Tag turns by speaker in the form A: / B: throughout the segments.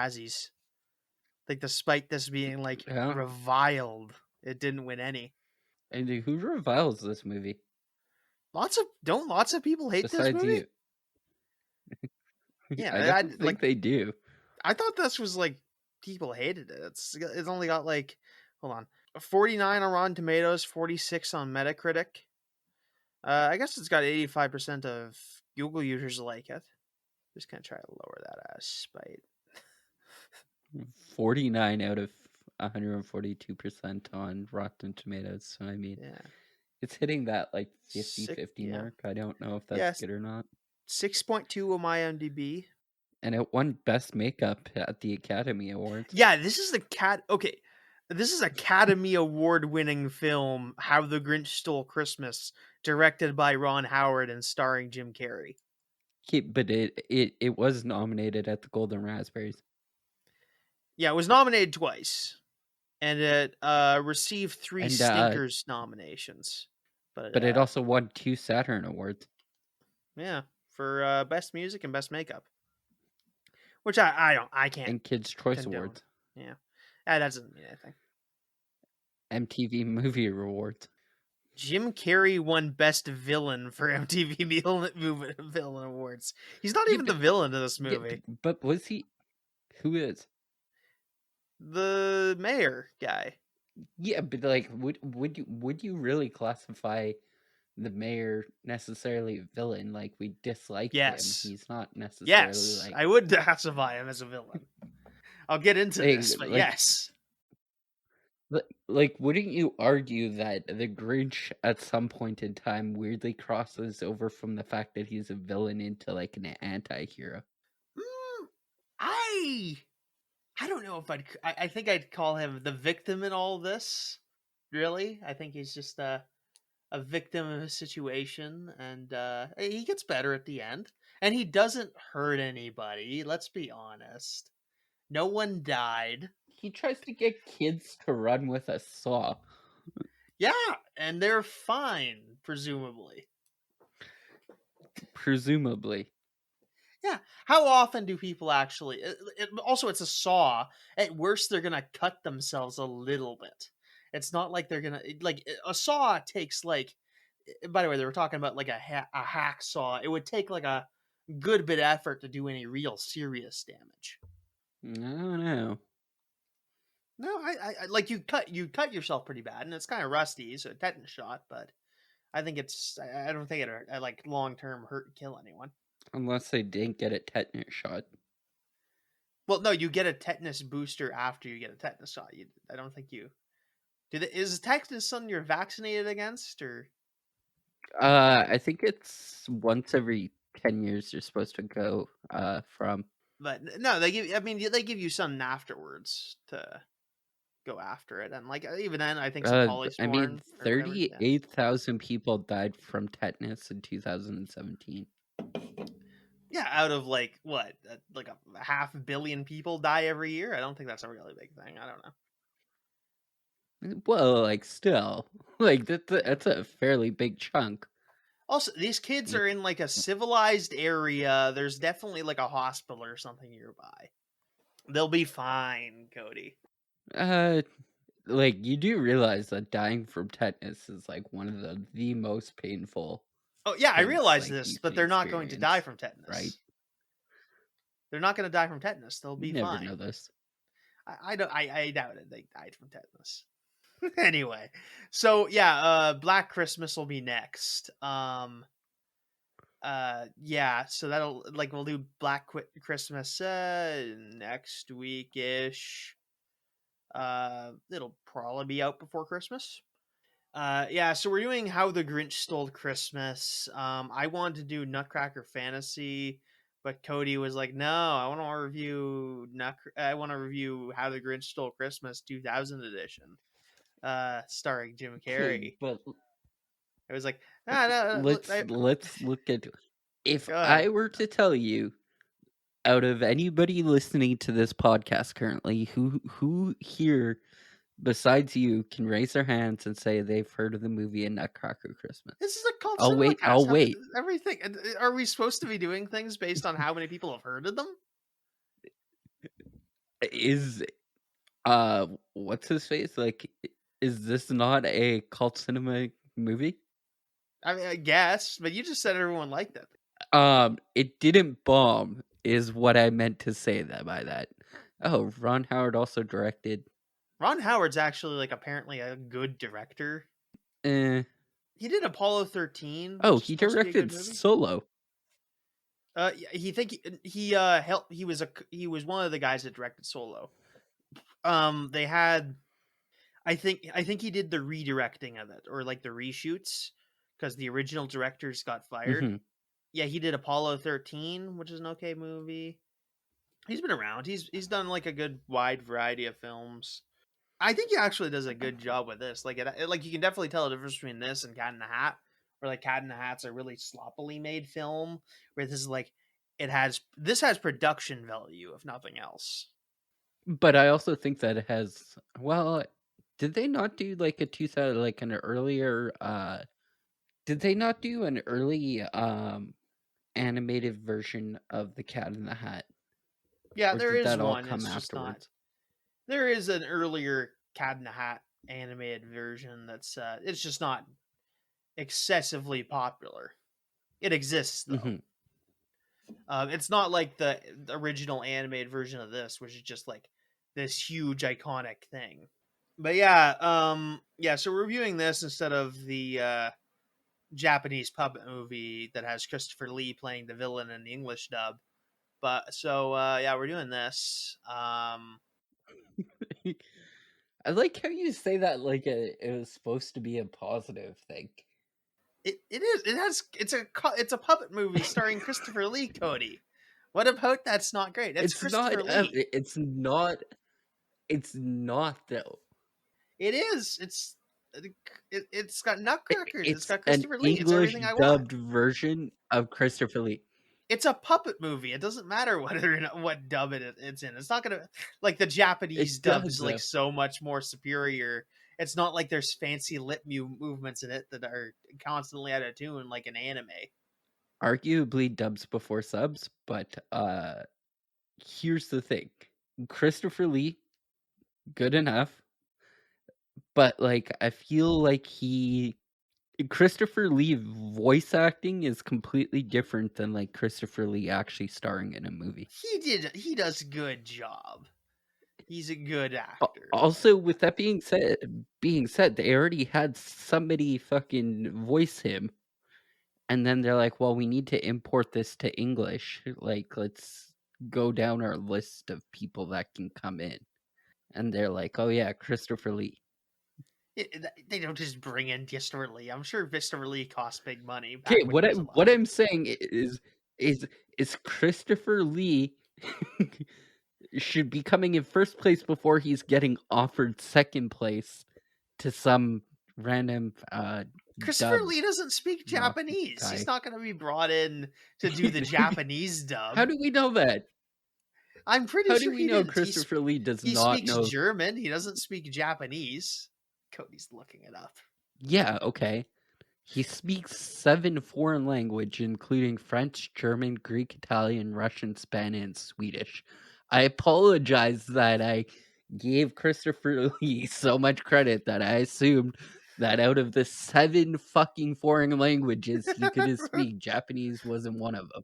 A: Razzies. Like, despite this being like
B: Yeah.
A: reviled, it didn't win any.
B: And who reviles this movie?
A: Lots of people hate this
B: Besides
A: movie?
B: you.
A: Yeah,
B: I don't think they do.
A: I thought this was like people hated it. It's only got like, hold on, 49 on Rotten Tomatoes, 46 on Metacritic. I guess it's got 85% of Google users like it. Just gonna try to lower that as spite.
B: 49 out of 142% on Rotten Tomatoes. So, I mean,
A: Yeah.
B: it's hitting that like 50-50
A: Yeah.
B: mark. I don't know if that's
A: Yes.
B: good or not.
A: 6.2 on my IMDb.
B: And it won Best Makeup at the Academy Awards.
A: Yeah, this is this is Academy Award-winning film, How the Grinch Stole Christmas, directed by Ron Howard and starring Jim Carrey.
B: But it was nominated at the Golden Raspberries.
A: Yeah, it was nominated twice, and it received 3 Stinkers nominations.
B: But it also won 2 Saturn Awards.
A: Yeah, for Best Music and Best Makeup, which I can't.
B: And Kids' Choice
A: condone.
B: Awards.
A: Yeah, that doesn't mean anything.
B: MTV Movie Awards.
A: Jim Carrey won Best Villain for MTV Villain Awards. He's not even the villain of this movie.
B: Yeah, but was he? Who is?
A: The mayor guy.
B: Yeah, but like, would you really classify the mayor necessarily a villain? Like, we dislike him. He's not necessarily like.
A: I would classify him as a villain. I'll get into this, but yes.
B: Like, wouldn't you argue that the Grinch at some point in time weirdly crosses over from the fact that he's a villain into like an anti-hero?
A: I don't know if I think I'd call him the victim in all this. Really, I think he's just a victim of a situation, and he gets better at the end, and he doesn't hurt anybody. Let's be honest. No one died.
B: He tries to get kids to run with a saw.
A: Yeah, and they're fine, presumably. Yeah. How often do people actually... also, it's a saw. At worst, they're going to cut themselves a little bit. It's not like they're going to... Like, a saw takes, like... By the way, they were talking about, like, a hacksaw. It would take, like, a good bit of effort to do any real serious damage.
B: I don't know.
A: No, I like, you cut yourself pretty bad, and it's kind of rusty, so a tetanus shot, but I think it's... I don't think it, like, long-term hurt and kill anyone.
B: Unless they didn't get a tetanus shot.
A: Well, no, you get a tetanus booster after you get a tetanus shot. I don't think you... Is tetanus something you're vaccinated against, or...
B: I think it's once every 10 years you're supposed to go from.
A: But no, they give you something afterwards to go after it, and like even then, I think some polysporin.
B: I mean, 38,000 people died from tetanus in 2017.
A: Yeah, out of like what, like a 500 million people die every year. I don't think that's a really big thing. I don't know.
B: Well, like still, like that's a fairly big chunk.
A: Also, these kids are in like a civilized area. There's definitely like a hospital or something nearby. They'll be fine, Cody.
B: Like, you do realize that dying from tetanus is like one of the most painful.
A: Oh yeah, I realize this, but they're not going to die from tetanus,
B: right?
A: They're not going to die from tetanus. They'll be fine.
B: Never know this.
A: I doubt it. They died from tetanus. Anyway, so yeah, Black Christmas will be next. Yeah, so that'll, like, we'll do Black Christmas next week-ish. It'll probably be out before Christmas. Yeah, so we're doing How the Grinch Stole Christmas. I wanted to do Nutcracker Fantasy, but Cody was like, "No, I want to review How the Grinch Stole Christmas 2000 edition, starring Jim Carrey."
B: But
A: I was like, no.
B: Let's look at. If I were to tell you, out of anybody listening to this podcast currently, who here besides you can raise their hands and say they've heard of the movie A Nutcracker Christmas?
A: This is a cult.
B: I'll wait.
A: Everything. Are we supposed to be doing things based on how many people have heard of them?
B: is what's his face? Like, is this not a cult cinema movie?
A: I mean, I guess, but you just said everyone liked it.
B: It didn't bomb, is what I meant to say that by that. Oh, Ron Howard also directed.
A: Ron Howard's actually like apparently a good director.
B: Eh.
A: He did Apollo 13.
B: Oh,
A: Which is
B: he
A: supposed to be a
B: directed
A: good movie.
B: Solo.
A: He helped. He was one of the guys that directed Solo. They had, I think he did the redirecting of it, or like the reshoots, because the original directors got fired.
B: Mm-hmm.
A: Yeah, he did Apollo 13, which is an okay movie. He's been around. He's done like a good wide variety of films. I think he actually does a good job with this. Like like you can definitely tell the difference between this and Cat in the Hat, where like Cat in the Hat's a really sloppily made film, where this is like this has production value if nothing else.
B: But I also think that it has, well, did they not do like a 2000, like an earlier did they not do an early animated version of the Cat in the Hat?
A: Yeah,
B: Or
A: there
B: did
A: is
B: that all
A: one.
B: come
A: It's just not.
B: afterwards?
A: There is an earlier Cat in the Hat animated version that's it's just not excessively popular. It exists though.
B: Mm-hmm.
A: It's not like the original animated version of this, which is just like this huge iconic thing. But yeah, so we're reviewing this instead of the Japanese puppet movie that has Christopher Lee playing the villain in the English dub. But so yeah, we're doing this.
B: I like how you say that like it was supposed to be a positive thing.
A: It is. It's a puppet movie starring Christopher Lee, Cody. What about that's not great? It's Christopher Lee.
B: It's not. It's not though.
A: It is. It's got nutcrackers. It's
B: It's
A: got
B: an
A: Christopher Lee. It's
B: English
A: everything I want.
B: dubbed version of Christopher Lee.
A: It's a puppet movie. It doesn't matter whether or not what dub it's in. It's not gonna like the Japanese dub is like so much more superior. It's not like there's fancy lip movements in it that are constantly out of tune like an anime.
B: Arguably dubs before subs, but here's the thing. Christopher Lee, good enough. But like I feel like Christopher Lee voice acting is completely different than like Christopher Lee actually starring in a movie.
A: He does a good job. He's a good actor.
B: Also, with that being said, they already had somebody fucking voice him, and then they're like, "Well, we need to import this to English. Like, let's go down our list of people that can come in." And they're like, "Oh yeah, Christopher Lee."
A: They don't just bring in Christopher Lee. I'm sure Christopher Lee cost big money.
B: Okay, what I'm saying is Christopher Lee should be coming in first place before he's getting offered second place to some random
A: Christopher Lee doesn't speak Japanese. He's not going to be brought in to do the Japanese dub.
B: How do we know that?
A: I'm pretty
B: sure.
A: How do we
B: know Christopher Lee does not know?
A: He speaks German. He doesn't speak Japanese. Cody's looking it up.
B: Yeah, okay. He speaks 7 foreign languages, including French, German, Greek, Italian, Russian, Spanish, and Swedish. I apologize that I gave Christopher Lee so much credit that I assumed that out of the 7 fucking foreign languages he could speak, Japanese wasn't one of them.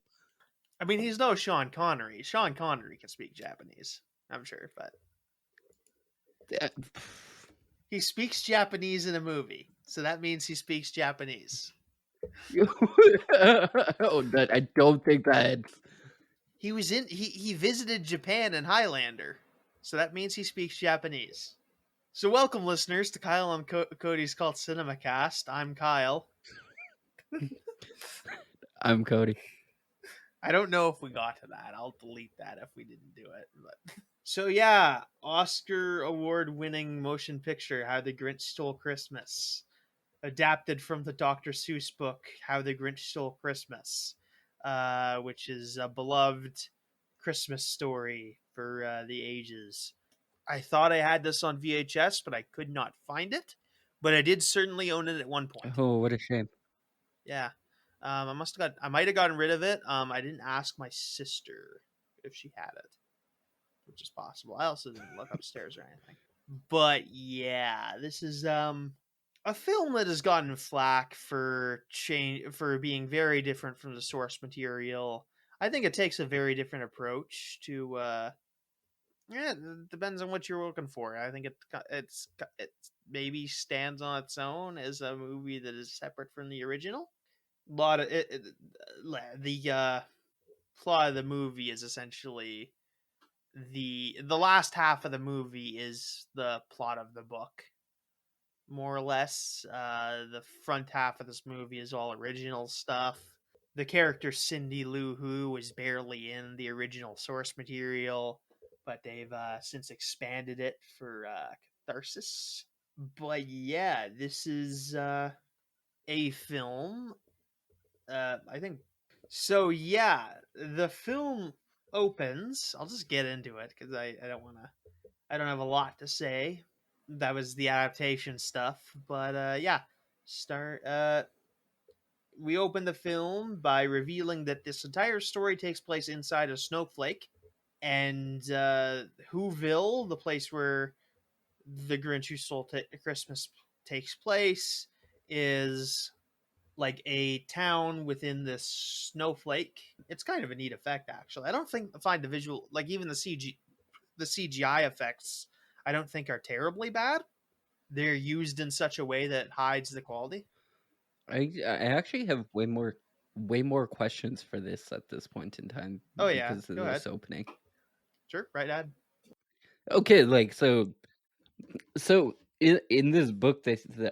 A: I mean, he's no Sean Connery. Sean Connery can speak Japanese, I'm sure, but he speaks Japanese in a movie, so that means he speaks Japanese.
B: I don't think that.
A: He visited Japan in Highlander, so that means he speaks Japanese. So welcome, listeners, to Kyle and Cody's Cult Cinema Cast. I'm Kyle.
B: I'm Cody.
A: I don't know if we got to that. I'll delete that if we didn't do it. But so yeah, Oscar award-winning motion picture How the Grinch Stole Christmas, adapted from the Dr. Seuss book How the Grinch Stole Christmas, which is a beloved Christmas story for the ages. I thought I had this on VHS, but I could not find it. But I did certainly own it at one point.
B: Oh, what a shame.
A: Yeah. I might have gotten rid of it. I didn't ask my sister if she had it. which is possible. I also didn't look upstairs or anything. But yeah, this is a film that has gotten flack for being very different from the source material. I think it takes a very different approach to yeah, it depends on what you're looking for. I think it maybe stands on its own as a movie that is separate from the original. A lot of the plot of the movie is essentially the last half of the movie is the plot of the book, more or less. The front half of this movie is all original stuff. The character Cindy Lou Who was barely in the original source material, but they've since expanded it for catharsis. But yeah, this is a film. I think so. Yeah, the film opens. I'll just get into it because I don't want to. I don't have a lot to say. That was the adaptation stuff, but yeah, start. We open the film by revealing that this entire story takes place inside a snowflake, and Whoville, the place where the Grinch Who Stole Christmas takes place, is like a town within this snowflake. It's kind of a neat effect, actually. I don't find the visual, like even the CGI effects, I don't think are terribly bad. They're used in such a way that it hides the quality.
B: I actually have way more questions for this at this point in time.
A: Oh yeah,
B: because of
A: go
B: this
A: ahead.
B: opening.
A: Sure, right, Dad.
B: Okay, like so in this book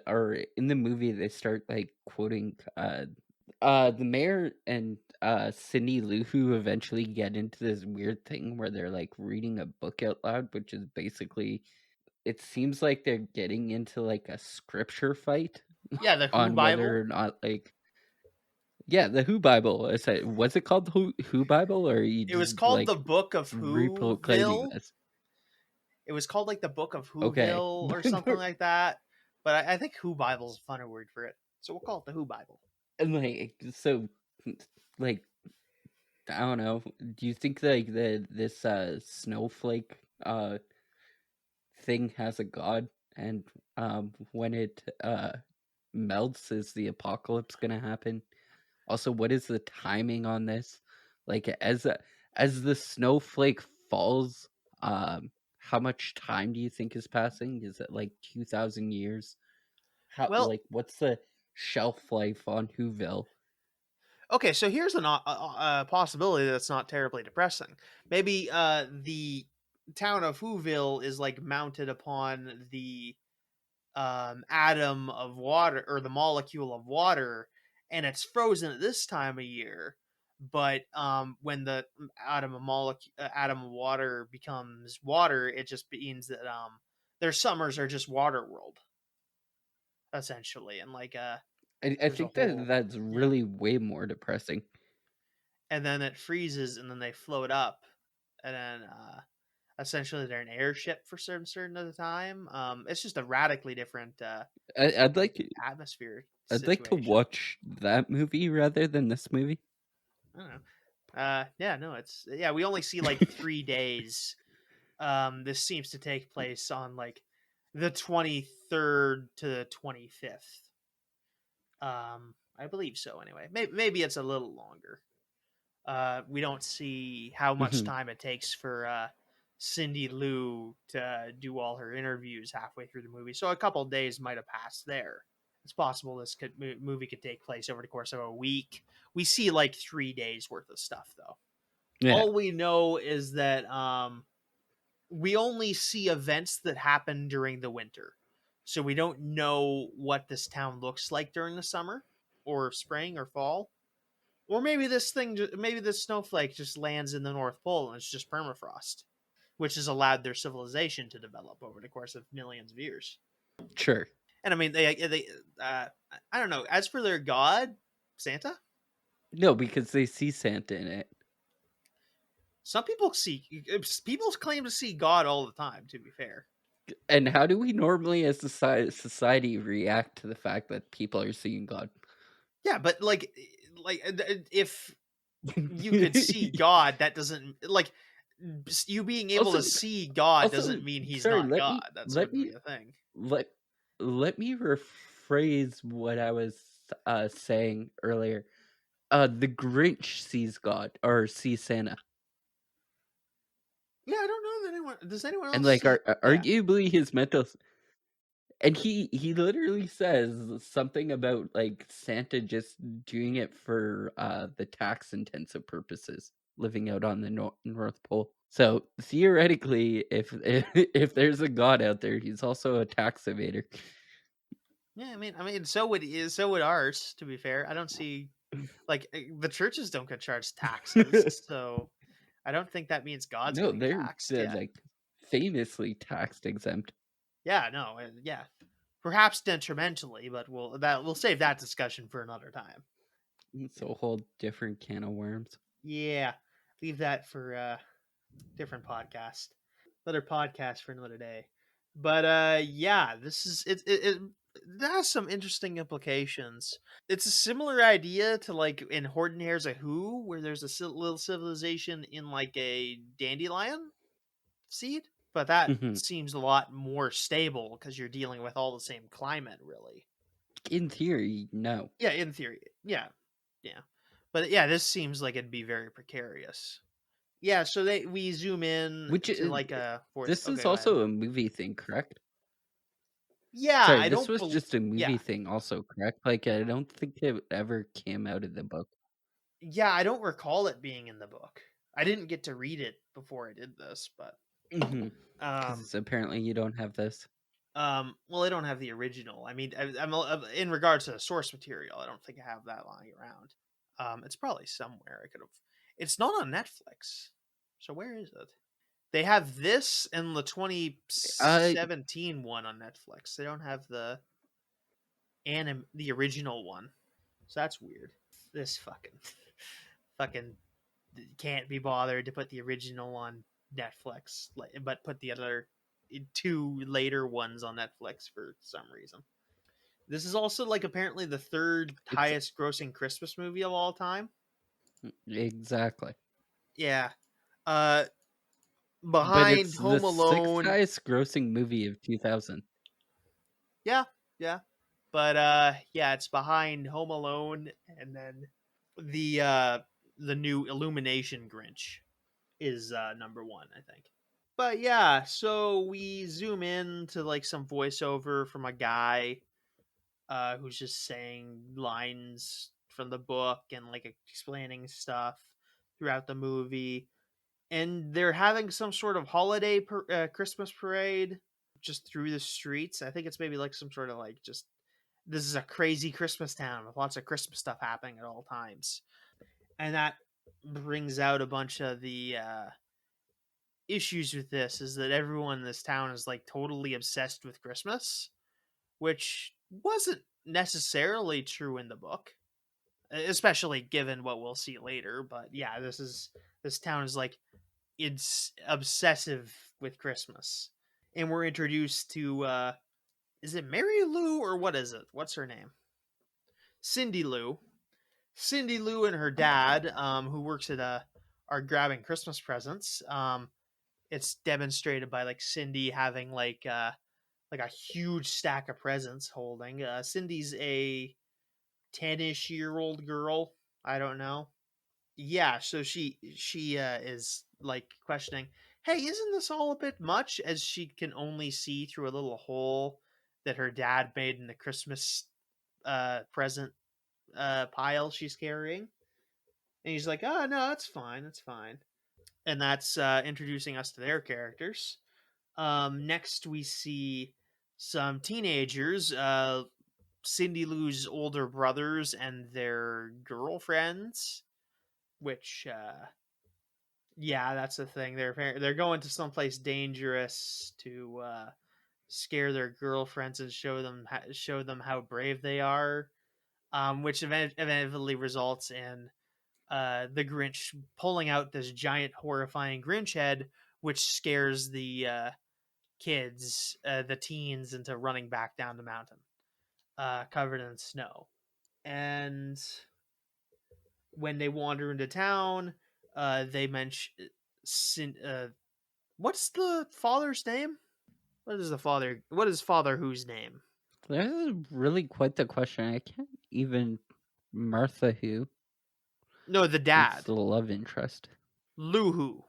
B: or in the movie they start like quoting the mayor and Cindy Lou Who eventually get into this weird thing where they're like reading a book out loud, which is basically, it seems like they're getting into like a scripture fight.
A: Yeah, the Who
B: on
A: Bible.
B: Whether or not like, yeah, the Who Bible. Was it called the Who Bible, or
A: it was called
B: like
A: the Book of
B: proclaiming
A: Whoville.
B: this?
A: It was called like the Book of
B: Okay.
A: Whoville or something like that. But I think Who Bible's a funner word for it, so we'll call it the Who Bible.
B: And like, so, like, I don't know. Do you think like this snowflake thing has a god, and when it melts, is the apocalypse gonna happen? Also, what is the timing on this? Like, as the snowflake falls, how much time do you think is passing? Is it like 2,000 years?
A: Well,
B: like, what's the shelf life on Whoville?
A: okay, so here's a possibility that's not terribly depressing. Maybe the town of Whoville is like mounted upon the atom of water, or the molecule of water, and it's frozen at this time of year. But when the atom of water becomes water, it just means that their summers are just water world, essentially, and like
B: I think that's really way more depressing.
A: And then it freezes, and then they float up, and then essentially they're an airship for certain of the time. It's just a radically different
B: I'd like
A: atmosphere.
B: I'd like to watch that movie rather than this movie.
A: I don't know. Yeah, no, it's we only see like 3 days. This seems to take place on like the 23rd to the 25th. I believe so. Anyway, maybe it's a little longer. We don't see how much time it takes for Cindy Lou to do all her interviews halfway through the movie. So a couple of days might have passed there. It's possible this movie could take place over the course of a week. We see like 3 days worth of stuff, though. Yeah. All we know is that we only see events that happen during the winter. So we don't know what this town looks like during the summer or spring or fall. Or maybe this snowflake just lands in the North Pole and it's just permafrost, which has allowed their civilization to develop over the course of millions of years.
B: Sure.
A: And I mean, they I don't know. As for their god, Santa?
B: No, because they see Santa in it.
A: Some people claim to see God all the time, to be fair.
B: And how do we normally as a society react to the fact that people are seeing God?
A: Yeah, but like if you could see God, that doesn't, like, you being able to see God doesn't mean he's not God. That's wouldn't be a thing.
B: Let me rephrase what I was saying earlier. The Grinch sees God or sees Santa.
A: Yeah, I don't know that anyone does. Anyone else
B: And like,
A: see?
B: arguably his mental. And he literally says something about like Santa just doing it for the tax intensive purposes, living out on the North Pole. So theoretically, if there's a God out there, he's also a tax evader.
A: Yeah, I mean, so would ours. To be fair, I don't see like the churches don't get charged taxes, so I don't think that means God's
B: No,
A: getting
B: they're
A: taxed. Yeah,
B: like famously tax exempt.
A: yeah, no, yeah, perhaps detrimentally, but we'll save that discussion for another time.
B: It's a whole different can of worms.
A: Yeah, leave that for different podcast, another podcast for another day. But yeah, this is it has some interesting implications. It's a similar idea to like in Horton Hears a Who, where there's a little civilization in like a dandelion seed, but that seems a lot more stable because you're dealing with all the same climate, really.
B: In theory, no.
A: Yeah, in theory, yeah, but yeah, this seems like it'd be very precarious. Yeah, so we zoom in
B: Which
A: to like a force.
B: This is
A: Okay,
B: also a movie thing, correct?
A: Yeah,
B: Sorry,
A: I
B: this
A: don't.
B: was just a movie thing, also, correct? Like, I don't think it ever came out of the book.
A: Yeah, I don't recall it being in the book. I didn't get to read it before I did this, but
B: Because apparently you don't have this.
A: Well, I don't have the original. I mean, I'm in regards to the source material. I don't think I have that lying around. It's probably somewhere. I could have. It's not on Netflix, so where is it? They have this and the 2017 one on Netflix. They don't have the original one, so that's weird. This fucking can't be bothered to put the original on Netflix, but put the other two later ones on Netflix for some reason. This is also like apparently the third highest grossing Christmas movie of all time.
B: Exactly.
A: Yeah. Behind Home Alone,
B: the sixth highest grossing movie of 2000.
A: Yeah. But yeah, it's behind Home Alone, and then the new Illumination Grinch is number one, I think. But yeah, so we zoom in to like some voiceover from a guy who's just saying lines from the book and like explaining stuff throughout the movie. And they're having some sort of holiday Christmas parade just through the streets. I think it's maybe like some sort of like just this is a crazy Christmas town with lots of Christmas stuff happening at all times. And that brings out a bunch of the issues with this is that everyone in this town is like totally obsessed with Christmas, which wasn't necessarily true in the book, especially given what we'll see later. But yeah, this town is like it's obsessive with Christmas. And we're introduced to is it Mary Lou or what is it? What's her name? Cindy Lou. Cindy Lou and her dad, who works at are grabbing Christmas presents. It's demonstrated by like Cindy having like a huge stack of presents holding. Cindy's a 10-ish-year-old girl. I don't know. Yeah, so she is like questioning, "Hey, isn't this all a bit much?" As she can only see through a little hole that her dad made in the Christmas present pile she's carrying. And he's like, "Oh, no, it's fine. It's fine." And that's introducing us to their characters. Next, we see some teenagers, Cindy Lou's older brothers and their girlfriends, which, yeah, that's the thing. They're going to someplace dangerous to scare their girlfriends and show them how brave they are, which eventually results in the Grinch pulling out this giant, horrifying Grinch head, which scares the kids, the teens, into running back down the mountain, covered in snow. And when they wander into town, they mention what's the father's name? What is Father Who's name?
B: That is really quite the question. I can't even. Martha Who?
A: No, the
B: It's
A: dad.
B: the love interest.
A: Lou Who.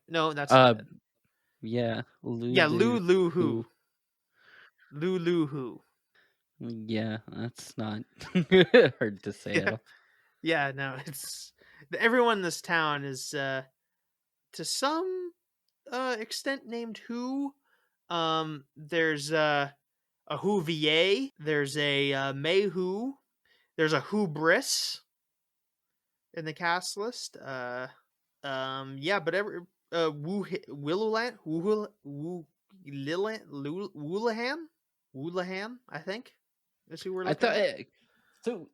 A: No, that's not it.
B: Yeah,
A: Lou Who.
B: Who.
A: Lou Who.
B: Yeah, that's not hard to say at all.
A: Yeah, no, it's everyone in this town is to some extent named Who. There's a Whovier. There's a May Who. There's a Hubris in the cast list. Yeah, but Woolahan, I think is who we're looking at.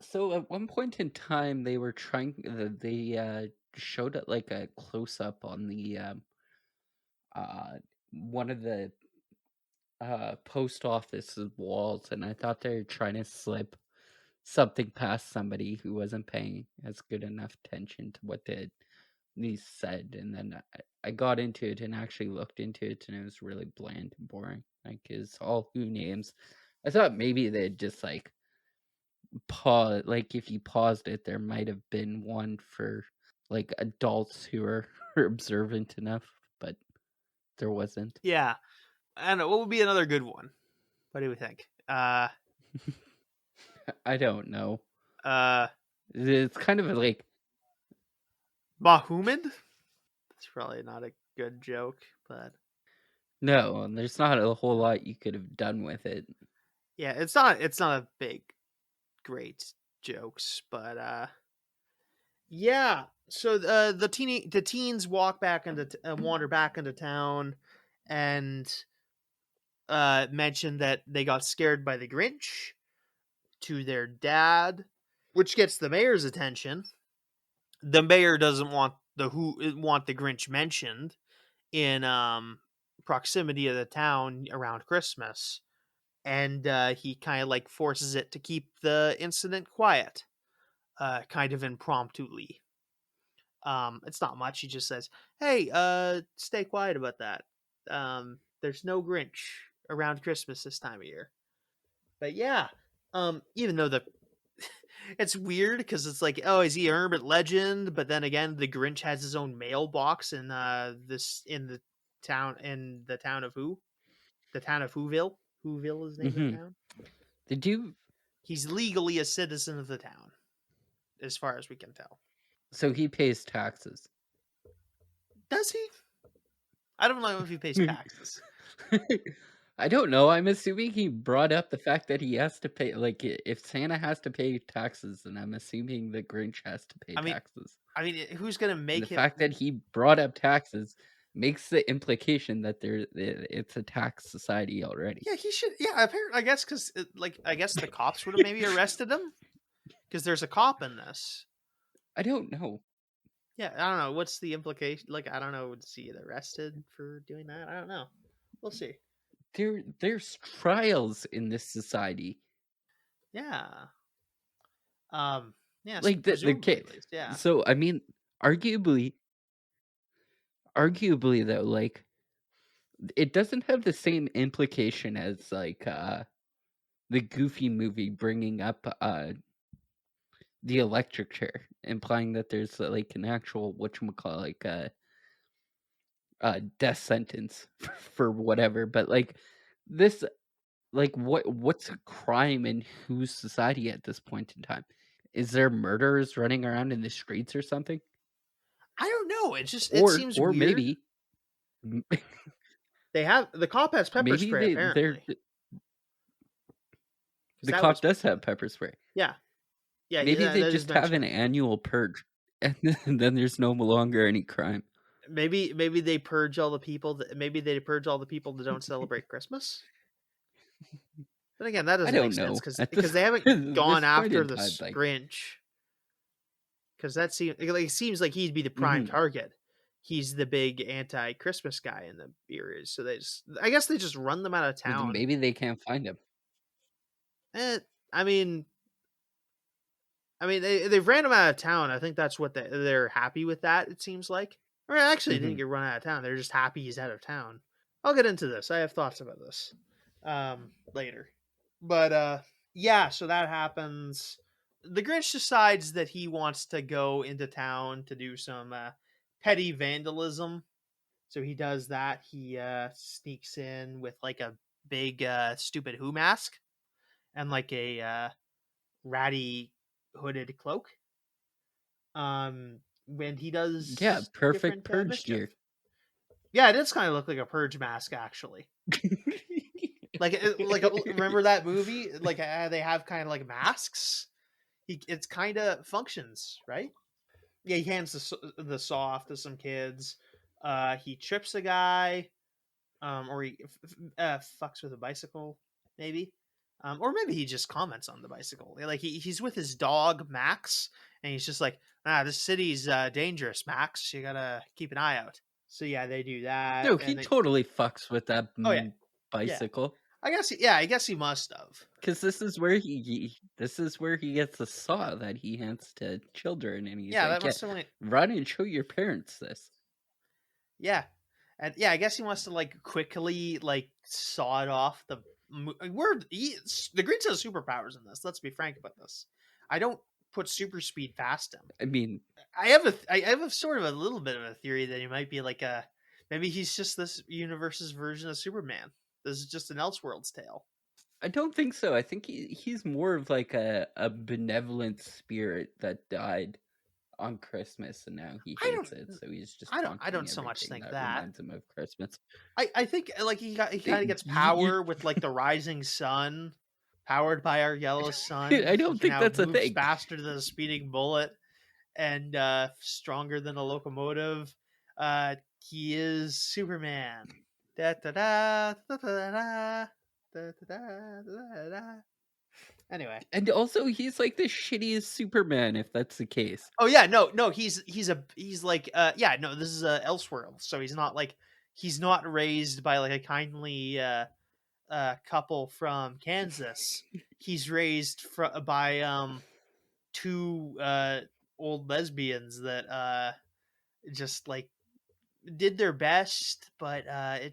B: So at one point in time they were trying. They showed it like a close up on the one of the post office's walls, and I thought they were trying to slip something past somebody who wasn't paying as good enough attention to what these said. And then I got into it and actually looked into it, and it was really bland and boring. Like, it's all Who names. I thought maybe they'd just like pause, like if you paused it, there might have been one for like adults who are observant enough, but there wasn't.
A: Yeah, I don't know. What would be another good one? What do we think?
B: I don't know.
A: Uh,
B: It's kind of like
A: Bahumid? That's probably not a good joke, but
B: no, and there's not a whole lot you could have done with it.
A: yeah, it's not a big, great jokes, but yeah. So the teens wander back into town, and mention that they got scared by the Grinch to their dad, which gets the mayor's attention. The mayor doesn't want the Grinch mentioned in proximity of the town around Christmas, and he kind of like forces it to keep the incident quiet, kind of impromptuly. It's not much. He just says, "Hey, stay quiet about that. There's no Grinch around Christmas this time of year." But yeah, even though it's weird because it's like, oh, is he an urban legend? But then again, the Grinch has his own mailbox in the town of the town of Whoville. Whoville is the name of the town.
B: They do.
A: He's legally a citizen of the town, as far as we can tell.
B: So he pays taxes.
A: Does he? I don't know if he pays taxes.
B: I don't know. I'm assuming he brought up the fact that he has to pay. Like, if Santa has to pay taxes, then I'm assuming the Grinch has to pay taxes.
A: I mean, who's gonna make
B: the fact that he brought up taxes makes the implication that it's a tax society already.
A: Yeah, he should. Yeah, apparently, I guess because I guess the cops would have maybe arrested him because there's a cop in this.
B: I don't know.
A: Yeah, I don't know. What's the implication? Like, I don't know. Would he get arrested for doing that? I don't know. We'll see.
B: There's trials in this society.
A: Yeah. Yeah.
B: Like the kid.
A: Yeah.
B: So I mean, arguably though, like, it doesn't have the same implication as like the Goofy movie bringing up the electric chair, implying that there's like an actual whatchamacallit, like death sentence for whatever. But like this, like what's a crime in whose society at this point in time? Is there murderers running around in the streets or something?
A: I don't know. It just seems
B: or
A: weird.
B: Maybe
A: the cop has pepper spray. Apparently,
B: the cop does have pepper spray.
A: Yeah. Yeah.
B: Maybe they just have an annual purge, and then there's no longer any crime.
A: Maybe they purge all the people that don't celebrate Christmas. But again, that doesn't make sense because they haven't gone after the Grinch. Because that seems like he'd be the prime target. He's the big anti-Christmas guy in the series, so I guess they just run them out of town.
B: Maybe they can't find him.
A: I mean, they've ran him out of town. I think that's what they're happy with. That it seems like Or actually, he didn't get run out of town. They're just happy he's out of town. I'll get into this. I have thoughts about this later. But yeah, so that happens. The Grinch decides that he wants to go into town to do some petty vandalism. So he does that. He sneaks in with like a big stupid Who mask and like a ratty hooded cloak. When he does
B: perfect purge gear.
A: Yeah, it does kind of look like a purge mask, actually. like remember that movie? Like they have kind of like masks. It's kind of functions, right? Yeah, he hands the saw off to some kids. He trips a guy, or he fucks with a bicycle, maybe. Or maybe he just comments on the bicycle. Like he's with his dog Max, and he's just like, this city's dangerous, Max. You gotta keep an eye out. So yeah, they do that.
B: No, he totally fucks with that bicycle.
A: Yeah. I guess he must have.
B: Because this is where he gets the saw that he hands to children, and he's like, run and show your parents this.
A: Yeah. And yeah, I guess he wants to like quickly like saw it off the the Grinch has superpowers in this. Let's be frank about this. I don't put super speed past him.
B: I mean,
A: I have a sort of a little bit of a theory that he might be like maybe he's just this universe's version of Superman. This is just an Elseworlds tale.
B: I don't think so. I think he's more of like a benevolent spirit that died on Christmas, and now he hates it, so he's just
A: I don't so much think that
B: reminds him of Christmas.
A: I think like he kind of gets power with like the rising sun, powered by our yellow sun.
B: I don't think that's a thing.
A: Faster than a speeding bullet and stronger than a locomotive. He is Superman. Da da da da da da da da da da. Anyway,
B: and also he's like the shittiest Superman, if that's the case.
A: Oh yeah, no, he's like this is a Elseworld, so he's not raised by like a kindly couple from Kansas. He's raised by two old lesbians that just like did their best, but they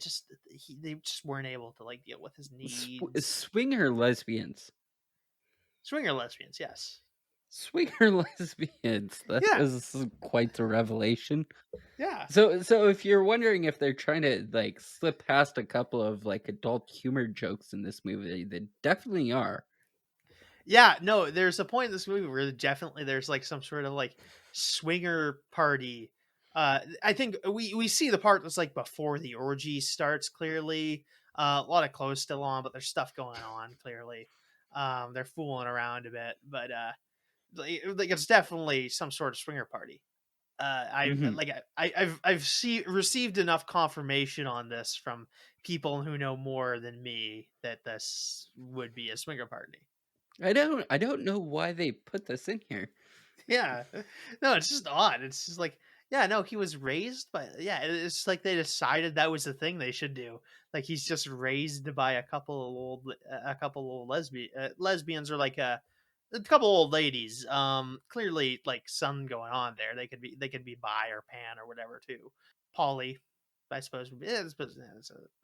A: just weren't able to like deal with his needs.
B: Swinger lesbians,
A: yes.
B: Swinger lesbians. That is quite the revelation.
A: Yeah.
B: So if you're wondering if they're trying to like slip past a couple of like adult humor jokes in this movie, they definitely are.
A: Yeah, no, there's a point in this movie where definitely there's like some sort of like swinger party. I think we see the part that's like before the orgy starts, clearly. A lot of clothes still on, but there's stuff going on, clearly. They're fooling around a bit, but like it's definitely some sort of swinger party. I've received enough confirmation on this from people who know more than me that this would be a swinger party.
B: I don't know why they put this in here.
A: Yeah, no, it's just odd. It's just like, yeah, no, he was raised by, it's like they decided that was the thing they should do. Like he's just raised by a couple of old lesbians, or like a couple old ladies. Clearly like something going on there. They could be bi or pan or whatever too. Poly, I suppose would be. It's a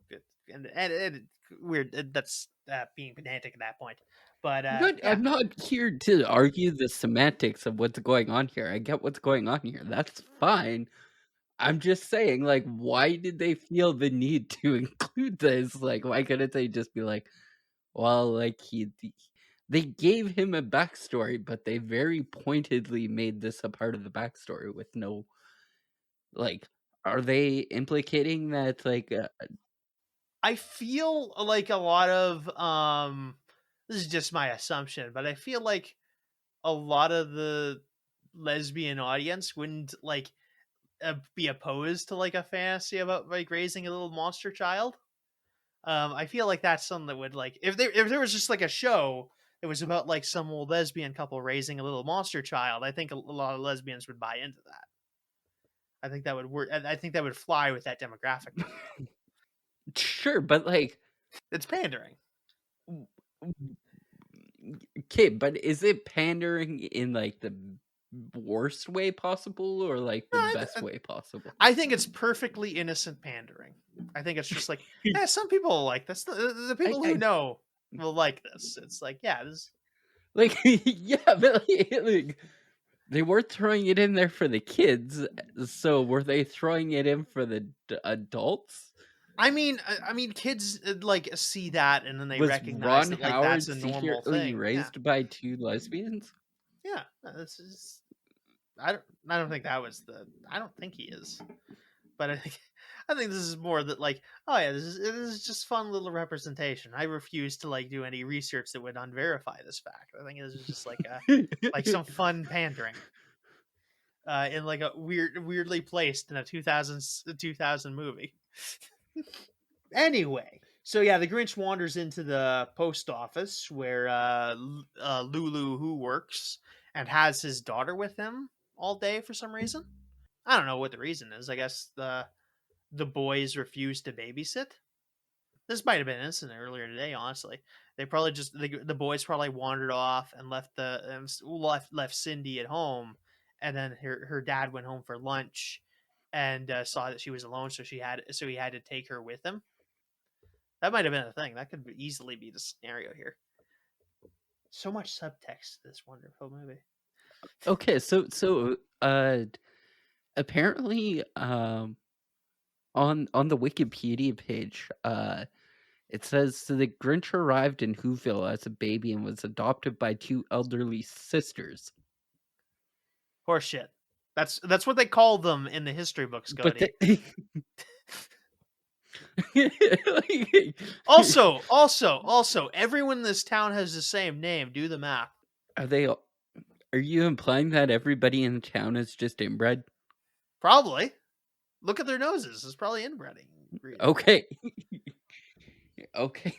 A: good and weird. That's being pedantic at that point. But
B: I'm not here to argue the semantics of what's going on here. I get what's going on here. That's fine. I'm just saying, like, why did they feel the need to include this? Like, why couldn't they just be like, well, like they gave him a backstory, but they very pointedly made this a part of the backstory with no, like, are they implicating that, like,
A: I feel like a lot of this is just my assumption, but I feel like a lot of the lesbian audience wouldn't like be opposed to like a fantasy about like raising a little monster child. I feel like that's something that would like if there was just like a show that was about like some old lesbian couple raising a little monster child. I think a lot of lesbians would buy into that. I think that would work. I think that would fly with that demographic.
B: Sure, but like
A: it's pandering.
B: Okay, but is it pandering in like the worst way possible or like the best way possible?
A: I think it's perfectly innocent pandering. I think it's just like, some people like this. The people who know will like this. It's like, yeah, this
B: like yeah, but like they were throwing it in there for the kids, so were they throwing it in for the adults?
A: I mean, kids like see that and then they
B: Was
A: recognize
B: Ron
A: that like that's
B: Howard
A: a normal
B: secretly
A: thing. Yeah,
B: raised by two lesbians?
A: yeah. This is. I don't think that was the. I don't think he is. But I think this is more that like, oh yeah, this is just fun little representation. I refuse to like do any research that would unverify this fact. I think this is just like some fun pandering. In like a weirdly placed in a 2000 movie. Anyway, so yeah, the Grinch wanders into the post office where Lulu who works and has his daughter with him all day for some reason. I don't know what the reason is. I guess the boys refused to babysit. This might have been an incident earlier today. Honestly, they probably just the boys probably wandered off and left Cindy at home, and then her dad went home for lunch and saw that she was alone, so he had to take her with him. That might have been a thing. That could easily be the scenario here. So much subtext to this wonderful movie.
B: Okay, so apparently on the Wikipedia page, it says the Grinch arrived in Whoville as a baby and was adopted by two elderly sisters.
A: Horseshit. That's what they call them in the history books, Cody. Also, everyone in this town has the same name. Do the math.
B: Are you implying that everybody in town is just inbred?
A: Probably. Look at their noses. It's probably inbreeding.
B: Okay. Okay.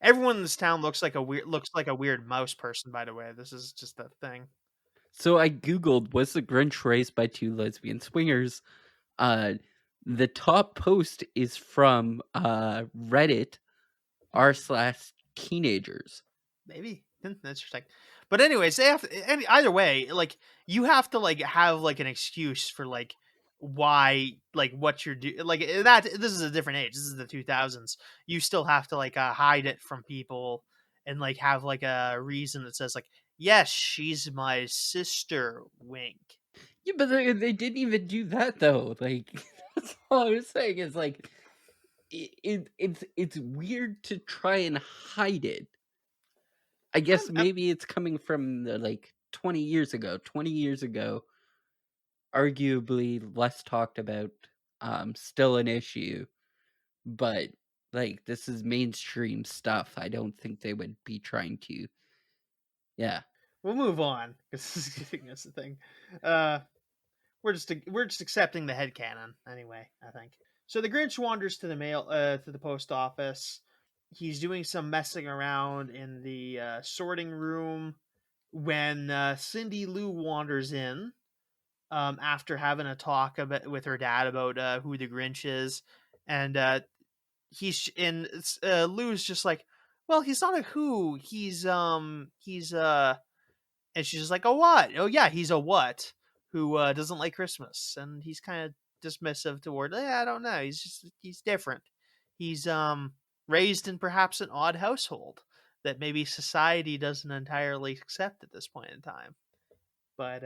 A: Everyone in this town looks like a weird mouse person, by the way. This is just a thing.
B: So I googled, was the Grinch raised by two lesbian swingers? The top post is from Reddit r/teenagers.
A: Maybe. That's interesting. But anyways, they have either way, like you have to like have like an excuse for like why like what you're doing, like that. This is a different age. This is the 2000s. You still have to like hide it from people and like have like a reason that says like, yes, she's my sister, wink.
B: Yeah, but they didn't even do that though. Like that's all I was saying is like it's weird to try and hide it. I guess maybe it's coming from like 20 years ago. 20 years ago, arguably less talked about, still an issue, but like this is mainstream stuff. I don't think they would be trying to. Yeah,
A: we'll move on because that's the thing. We're just accepting the headcanon anyway, I think. So the Grinch wanders to the post office. He's doing some messing around in the sorting room when Cindy Lou wanders in after having a talk with her dad about who the Grinch is, and Lou's just like, well, he's not a who, he's and she's just like, a what? Oh yeah, he's a what who doesn't like Christmas, and he's kind of dismissive toward. I don't know. He's different. He's raised in perhaps an odd household that maybe society doesn't entirely accept at this point in time. But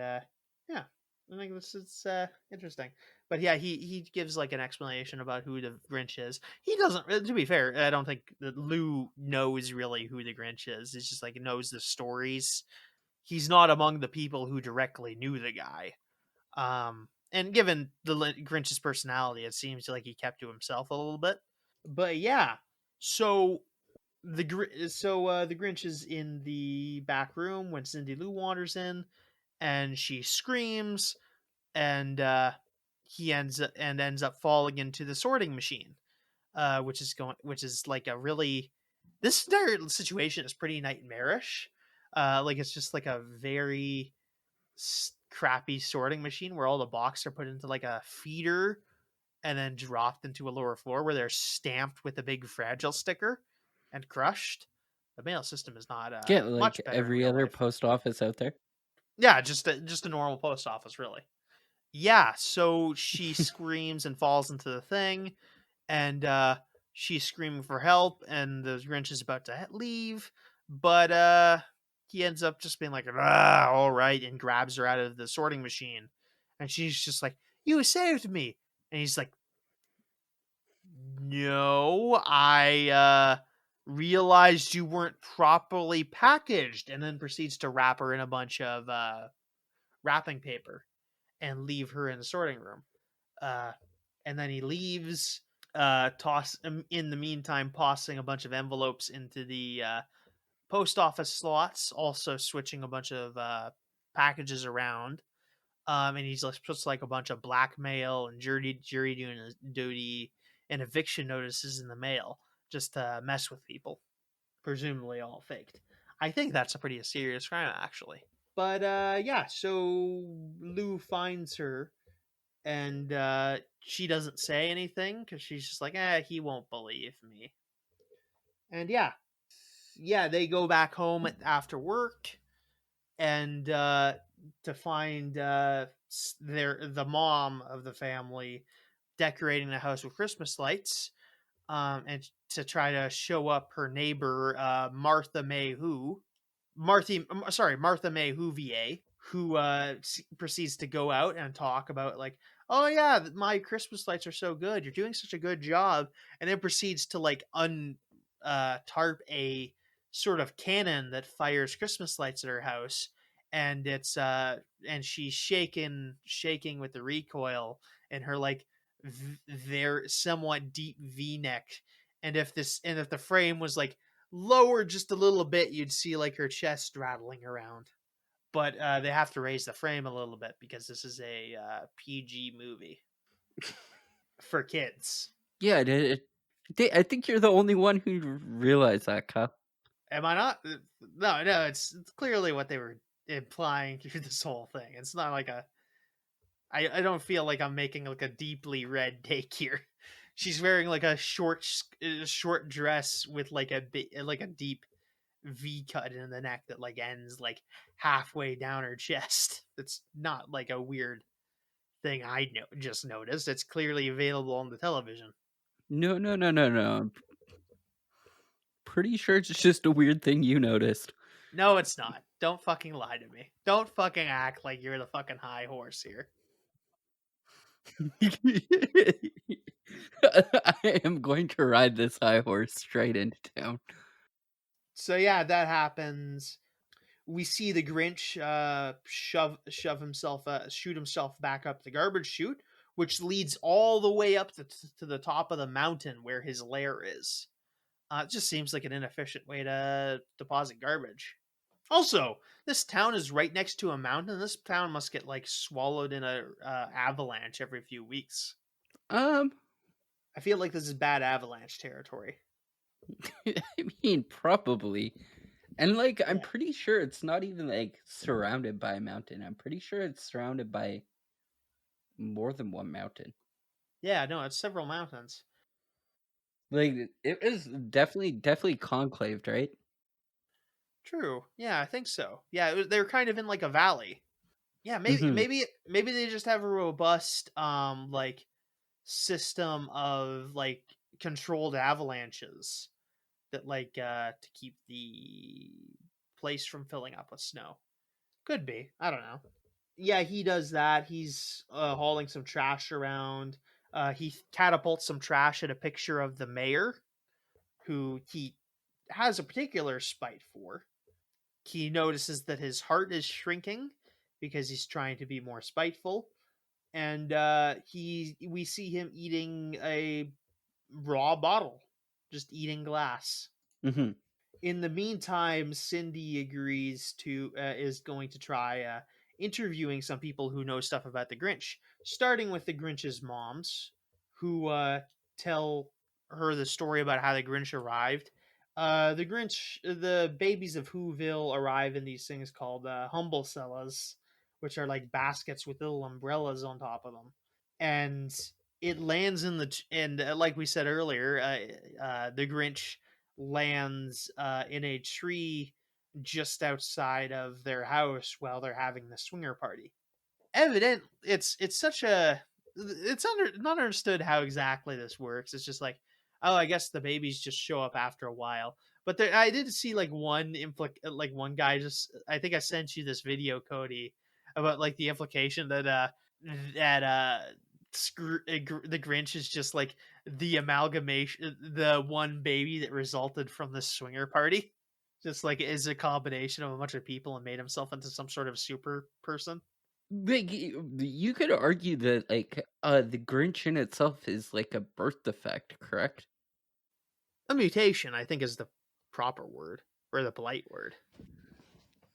A: yeah, I think this is interesting. But yeah, he gives like an explanation about who the Grinch is. He doesn't. To be fair, I don't think that Lou knows really who the Grinch is. It's just like he knows the stories. He's not among the people who directly knew the guy. And given the Grinch's personality, it seems like he kept to himself a little bit. But yeah, so the Grinch is in the back room when Cindy Lou wanders in, and she screams, and he ends up falling into the sorting machine, which is like a really, this entire situation is pretty nightmarish. Like it's just like a very crappy sorting machine where all the boxes are put into like a feeder and then dropped into a lower floor where they're stamped with a big fragile sticker and crushed. The mail system is not
B: Yeah,
A: much
B: like
A: better in
B: every
A: real
B: other
A: life.
B: post office out there.
A: Yeah, just a normal post office, really. Yeah, so she screams and falls into the thing, and she's screaming for help, and the Grinch is about to leave, but he ends up just being like, "Ah, all right," and grabs her out of the sorting machine, and she's just like, "You saved me," and he's like, "No, I realized you weren't properly packaged," and then proceeds to wrap her in a bunch of wrapping paper and leave her in the sorting room. Uh, and then he leaves, in the meantime, tossing a bunch of envelopes into the post office slots, also switching a bunch of packages around. And he's like puts like a bunch of blackmail and jury duty and eviction notices in the mail just to mess with people, presumably all faked. I think that's a pretty serious crime, actually. But yeah, so Lou finds her, and she doesn't say anything because she's just like, he won't believe me. And yeah, they go back home after work, and to find the mom of the family decorating the house with Christmas lights, and to try to show up her neighbor Martha May Whovier, who proceeds to go out and talk about like, oh yeah, my Christmas lights are so good, you're doing such a good job, and then proceeds to like tarp a sort of cannon that fires Christmas lights at her house, and and she's shaking with the recoil, and her like their somewhat deep V-neck, and if the frame was like lower just a little bit, you'd see like her chest rattling around. But they have to raise the frame a little bit because this is a PG movie for kids.
B: Yeah, I think you're the only one who realized that, Kyle.
A: Am I not? No, it's clearly what they were implying through this whole thing. It's not like I don't feel like I'm making like a deeply red take here. She's wearing like a short dress with like a deep V cut in the neck that like ends like halfway down her chest. It's not like a weird thing just noticed. It's clearly available on the television.
B: No. I'm pretty sure it's just a weird thing you noticed.
A: No, it's not. Don't fucking lie to me. Don't fucking act like you're the fucking high horse here.
B: I am going to ride this high horse straight into town.
A: So yeah, that happens. We see the Grinch shoot himself back up the garbage chute, which leads all the way up to the top of the mountain where his lair is. It just seems like an inefficient way to deposit garbage. Also, this town is right next to a mountain. This town must get like swallowed in a avalanche every few weeks.
B: Um,
A: I feel like this is bad avalanche territory.
B: I mean, probably. And like, I'm pretty sure it's not even like surrounded by a mountain. I'm pretty sure it's surrounded by more than one mountain.
A: Yeah, no, it's several mountains.
B: Like, it is definitely conclaved, right?
A: True. Yeah, I think so. Yeah, they're kind of in like a valley. Yeah, maybe they just have a robust like system of like controlled avalanches that like to keep the place from filling up with snow. Could be. I don't know. Yeah, he does that. He's hauling some trash around. He catapults some trash at a picture of the mayor, who he has a particular spite for. He notices that his heart is shrinking because he's trying to be more spiteful, and we see him eating a raw bottle, just eating glass.
B: Mm-hmm.
A: In the meantime, Cindy agrees to is going to try interviewing some people who know stuff about the Grinch, starting with the Grinch's moms, who tell her the story about how the Grinch arrived. The babies of Whoville arrive in these things called humble cellas, which are like baskets with little umbrellas on top of them, and it lands in the and like we said earlier, the Grinch lands in a tree just outside of their house while they're having the swinger party. Evident, it's not understood how exactly this works. It's just like, oh, I guess the babies just show up after a while. But I did see like one guy just, I think I sent you this video, Cody, about like the implication that the Grinch is just like the amalgamation, the one baby that resulted from the swinger party, just like is a combination of a bunch of people and made himself into some sort of super person.
B: Like, you could argue that like the Grinch in itself is like a birth defect, correct?
A: A mutation, I think, is the proper word, or the polite word.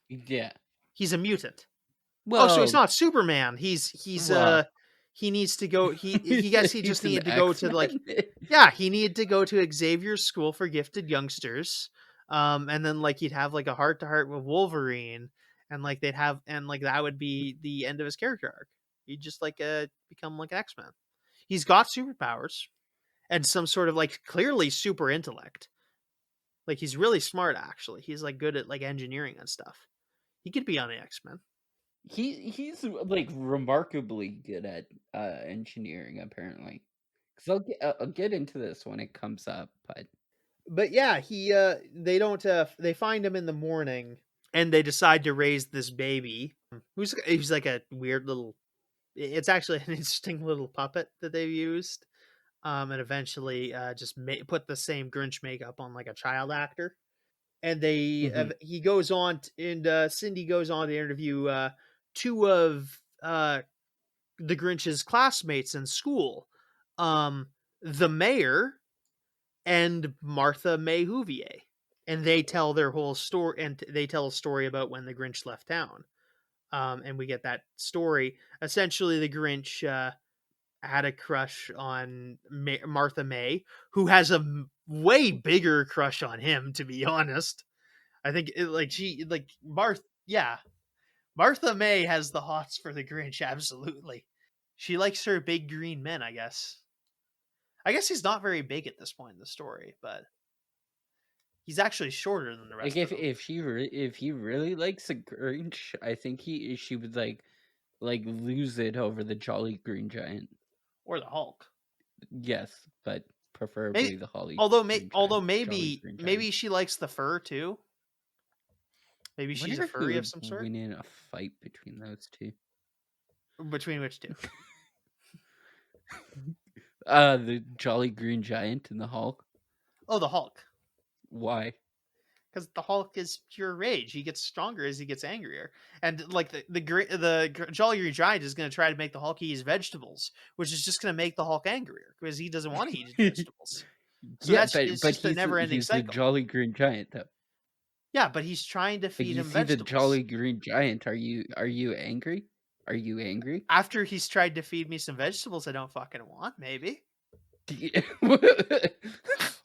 B: Yeah.
A: He's a mutant.
B: Well,
A: so he's not Superman. He's he needs to go. He just needed to go to like, yeah, he needed to go to Xavier's School for Gifted Youngsters, and then like he'd have like a heart to heart with Wolverine, and like they'd have, and like that would be the end of his character arc. He'd just like become like X-Men. He's got superpowers and some sort of like clearly super intellect. Like he's really smart, actually. He's like good at like engineering and stuff. He could be on the X-Men.
B: He's like remarkably good at engineering, apparently. Because I'll get into this when it comes up,
A: but yeah, he they don't they find him in the morning and they decide to raise this baby who's like a weird little. It's actually an interesting little puppet that they've used, and eventually just put the same Grinch makeup on like a child actor. And he goes on and Cindy goes on to interview two of the Grinch's classmates in school, the mayor and Martha May Huvier, and they tell their whole story, and they tell a story about when the Grinch left town. And we get that story. Essentially, the Grinch had a crush on Martha May, who has a way bigger crush on him, to be honest. I think Martha May has the hots for the Grinch, absolutely. She likes her big green men, I guess. I guess he's not very big at this point in the story, but he's actually shorter than the rest of them.
B: If he really likes a Grinch, I think she would like lose it over the Jolly Green Giant
A: or the Hulk.
B: Yes, but preferably the Holly.
A: Although maybe she likes the fur too. Maybe she's a furry of some sort.
B: Win in a fight between those two.
A: Between which two?
B: The Jolly Green Giant and the Hulk.
A: Oh, the Hulk.
B: Why?
A: Because the Hulk is pure rage. He gets stronger as he gets angrier, and like the Jolly Green Giant is going to try to make the Hulk eat his vegetables, which is just going to make the Hulk angrier because he doesn't want to eat his vegetables. So
B: yeah,
A: but he's a never-ending cycle.
B: The Jolly Green Giant, though.
A: Yeah, but he's trying to feed him vegetables.
B: The Jolly Green Giant. Are you angry? Are you angry?
A: After he's tried to feed me some vegetables I don't fucking want, maybe.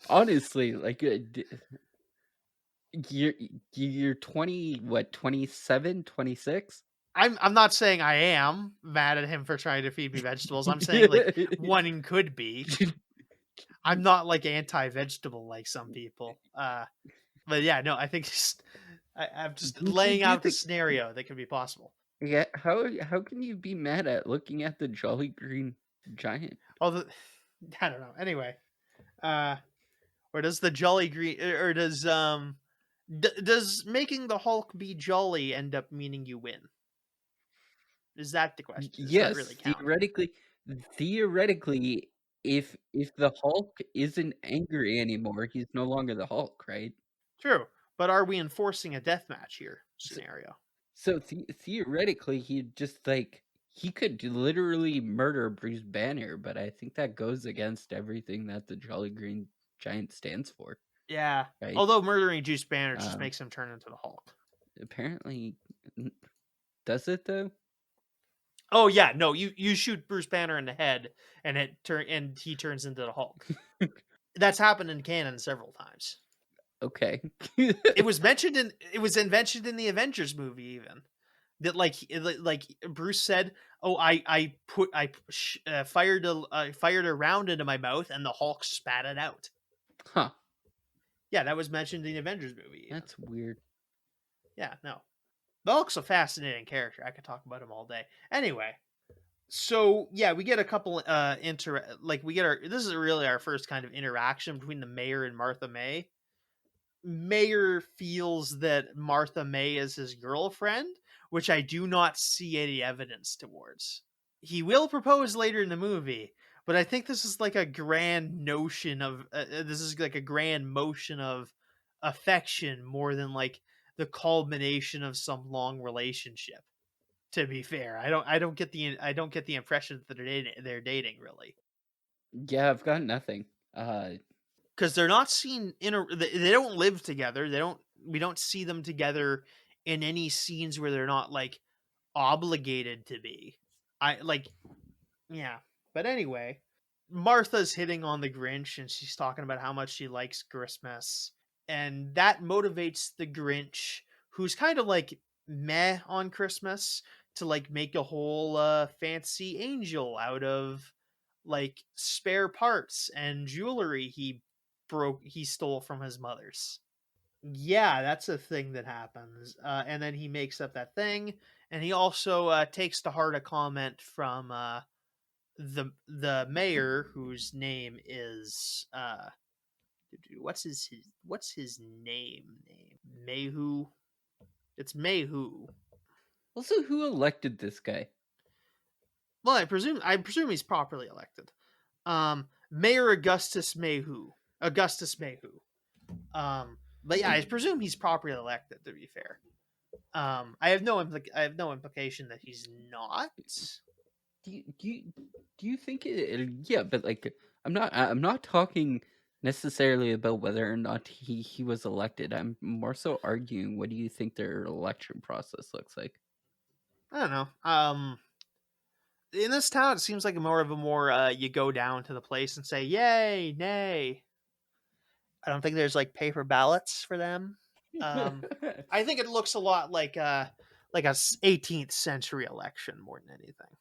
B: Honestly, like you're 20, what, 27, 26?
A: I'm not saying I am mad at him for trying to feed me vegetables. I'm saying like one could be. I'm not like anti-vegetable like some people. But yeah, no, I think I'm just laying out the scenario that could be possible.
B: Yeah, how can you be mad at looking at the Jolly Green Giant?
A: I don't know. Anyway, or does the Jolly Green, or does making the Hulk be jolly end up meaning you win? Is that the question? Does
B: yes,
A: that really count?
B: theoretically, if the Hulk isn't angry anymore, he's no longer the Hulk, right?
A: True, but are we enforcing a deathmatch here scenario?
B: So theoretically, he could literally murder Bruce Banner, but I think that goes against everything that the Jolly Green Giant stands for.
A: Yeah,
B: right?
A: Although murdering Bruce Banner just makes him turn into the Hulk.
B: Apparently, does it though?
A: Oh yeah, no, you shoot Bruce Banner in the head, and he turns into the Hulk. That's happened in canon several times.
B: Okay.
A: It was mentioned in the Avengers movie even. That like Bruce said, "Oh, I fired a round into my mouth and the Hulk spat it out."
B: Huh.
A: Yeah, that was mentioned in the Avengers movie.
B: That's weird.
A: Yeah, no. Bulk's a fascinating character. I could talk about him all day. Anyway, so yeah, we get a couple this is really our first kind of interaction between the mayor and Martha May. Mayor feels that Martha May is his girlfriend, which I do not see any evidence towards. He will propose later in the movie, but I think this is like a grand notion of this is like a grand motion of affection more than like the culmination of some long relationship. To be fair, I don't get the impression that they're dating really.
B: Yeah, I've got nothing.
A: Because they're not seen they don't live together. We don't see them together in any scenes where they're not like obligated to be. I like Yeah. But anyway, Martha's hitting on the Grinch and she's talking about how much she likes Christmas. And that motivates the Grinch, who's kind of like meh on Christmas, to like make a whole fancy angel out of like spare parts and jewelry he stole from his mother's. Yeah, that's a thing that happens. And then he makes up that thing, and he also takes to heart a comment from the mayor, whose name is what's his name? Mayhew. It's Mayhew.
B: Also, who elected this guy?
A: Well, I presume he's properly elected. Mayor Augustus Mayhew. But yeah, I presume he's properly elected. To be fair, I have no implication that he's not.
B: Do you think it? Yeah, but like, I'm not talking necessarily about whether or not he was elected. I'm more so arguing, what do you think their election process looks like?
A: I don't know. In this town, it seems like more you go down to the place and say yay, nay. I don't think there's like paper ballots for them. I think it looks a lot like a 18th century election more than anything,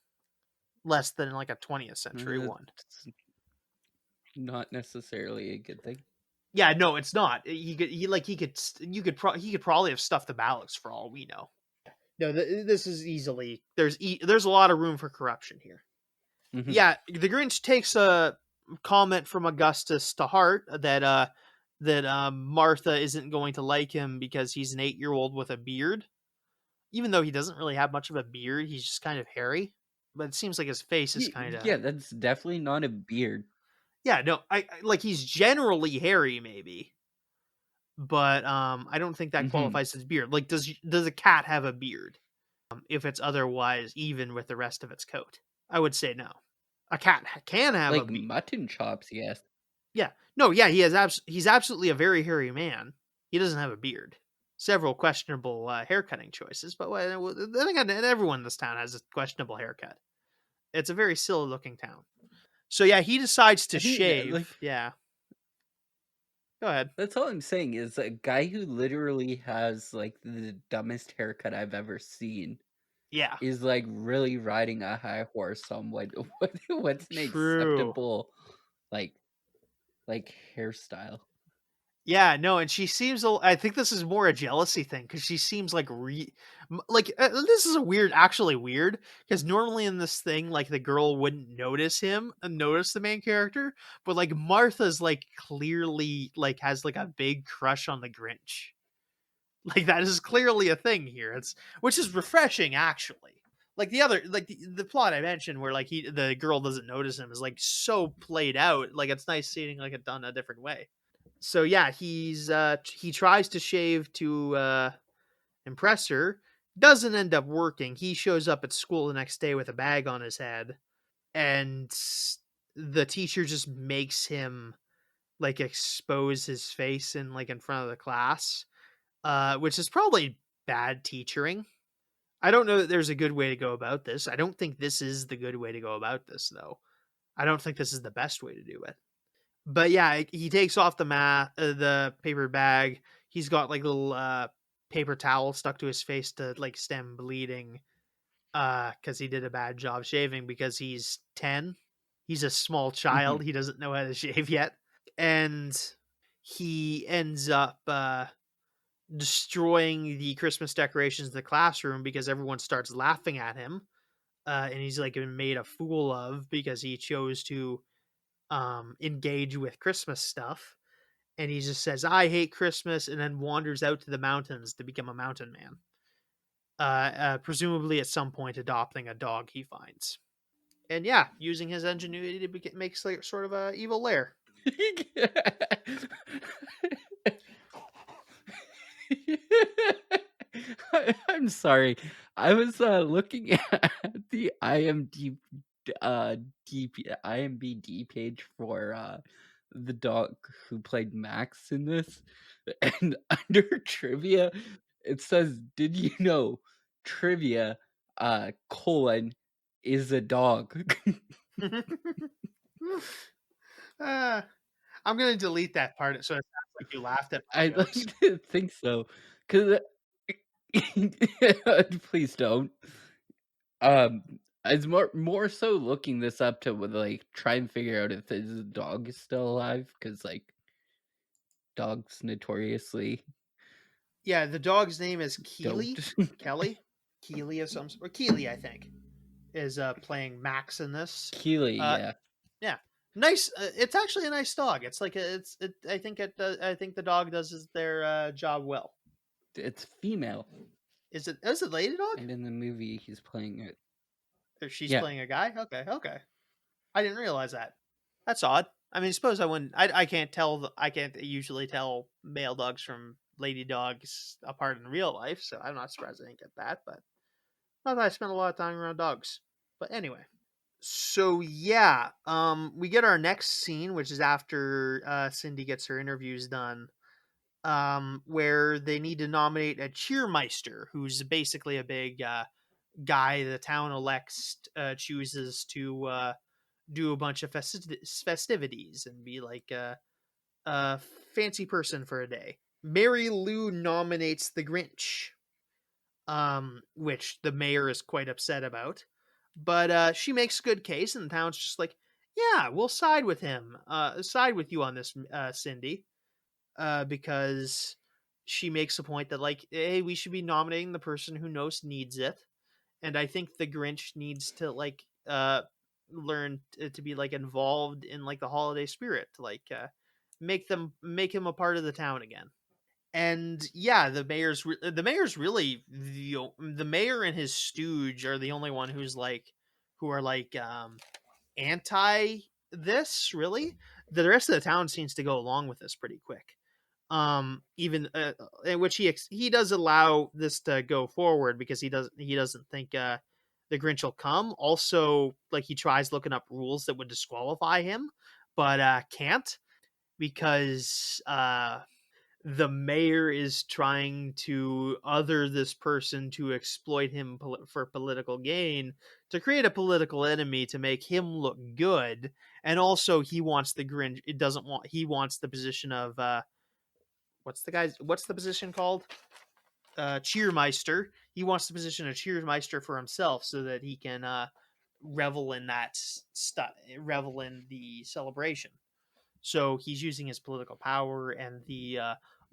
A: less than like a 20th century one.
B: Not necessarily a good thing.
A: Yeah, no, it's not. You could probably have stuffed the ballots for all we know. No, this is easily there's a lot of room for corruption here.
B: Mm-hmm.
A: Yeah, the Grinch takes a comment from Augustus to heart that Martha isn't going to like him because he's an 8-year-old with a beard. Even though he doesn't really have much of a beard, he's just kind of hairy. But it seems like his face is kind of...
B: Yeah, that's definitely not a beard.
A: Yeah, no, I like he's generally hairy, maybe. But I don't think that qualifies as beard. Like, does a cat have a beard? If it's otherwise even with the rest of its coat, I would say no. A cat can have
B: like
A: a beard.
B: Mutton chops, yes.
A: Yeah, no, yeah, he's absolutely a very hairy man. He doesn't have a beard. Several questionable haircutting choices, but then again, everyone in this town has a questionable haircut. It's a very silly looking town. So yeah, he decides to shave. Yeah. Go ahead.
B: That's all I'm saying is a guy who literally has like the dumbest haircut I've ever seen.
A: Yeah.
B: Is like really riding a high horse on what's an acceptable like hairstyle.
A: Yeah, no, and she seems. I think this is more a jealousy thing because she seems like this is actually weird because normally in this thing, like the girl wouldn't notice the main character, but like Martha's like clearly like has like a big crush on the Grinch. Like that is clearly a thing here. Which is refreshing actually. Like the plot I mentioned where like the girl doesn't notice him is like so played out. Like it's nice seeing like it done a different way. So yeah, he tries to shave to impress her, doesn't end up working. He shows up at school the next day with a bag on his head, and the teacher just makes him like expose his face in front of the class, which is probably bad teaching. I don't know that there's a good way to go about this. I don't think this is the good way to go about this, though. I don't think this is the best way to do it. But yeah, he takes off the paper bag. He's got like little paper towel stuck to his face to like stem bleeding, because he did a bad job shaving because he's 10. He's a small child. He doesn't know how to shave yet, and he ends up destroying the Christmas decorations in the classroom because everyone starts laughing at him. And he's like been made a fool of because he chose to engage with Christmas stuff. And he just says, "I hate Christmas," and then wanders out to the mountains to become a mountain man. Presumably at some point adopting a dog he finds. And yeah, using his ingenuity to make like, sort of a evil lair.
B: I'm sorry. I was looking at the IMDb page for the dog who played Max in this, and under trivia, it says, "Did you know trivia colon is a dog?"
A: I'm gonna delete that part so it sounds like you laughed at my
B: I
A: jokes.
B: like to think so, because please don't. I was more so looking this up to like try and figure out if his dog is still alive, because like dogs notoriously
A: Yeah, the dog's name is Keely.
B: don't.
A: Keely of some or Keely, I think, is playing Max in this.
B: Keely, yeah,
A: Yeah, nice. It's actually a nice dog. It's like I think it. I think the dog does their job well.
B: it's female,
A: Is it lady dog?
B: and in the movie he's playing it.
A: Or she's
B: Yeah,
A: playing a guy. Okay. I didn't realize that. That's odd. I mean, I suppose I wouldn't. I can't tell. I can't usually tell male dogs from lady dogs apart in real life, so I'm not surprised I didn't get that. But not that I spend a lot of time around dogs. But anyway, so yeah, we get our next scene, which is after Cindy gets her interviews done, where they need to nominate a cheermeister, who's basically a big guy the town elects chooses to do a bunch of festivities and be like a fancy person for a day. Mary Lou nominates the Grinch, which the mayor is quite upset about. But she makes a good case, and the town's just like, yeah, we'll side with him, side with you on this, Cindy, because she makes a point that, like, hey, we should be nominating the person who most needs it. And I think the Grinch needs to, like, learn to be, like, involved in, like, the holiday spirit, to, like, make him a part of the town again. And yeah, the mayor's really the mayor and his stooge are the only one who are like anti this, really. The rest of the town seems to go along with this pretty quick. Even in which he does allow this to go forward because he doesn't think the Grinch will come. Also, like, he tries looking up rules that would disqualify him, but can't, because the mayor is trying to other this person to exploit him for political gain, to create a political enemy to make him look good. And also he wants the Grinch. He wants the position of what's the position called? Cheermeister. He wants the position of cheermeister for himself so that he can revel in revel in the celebration. So he's using his political power and the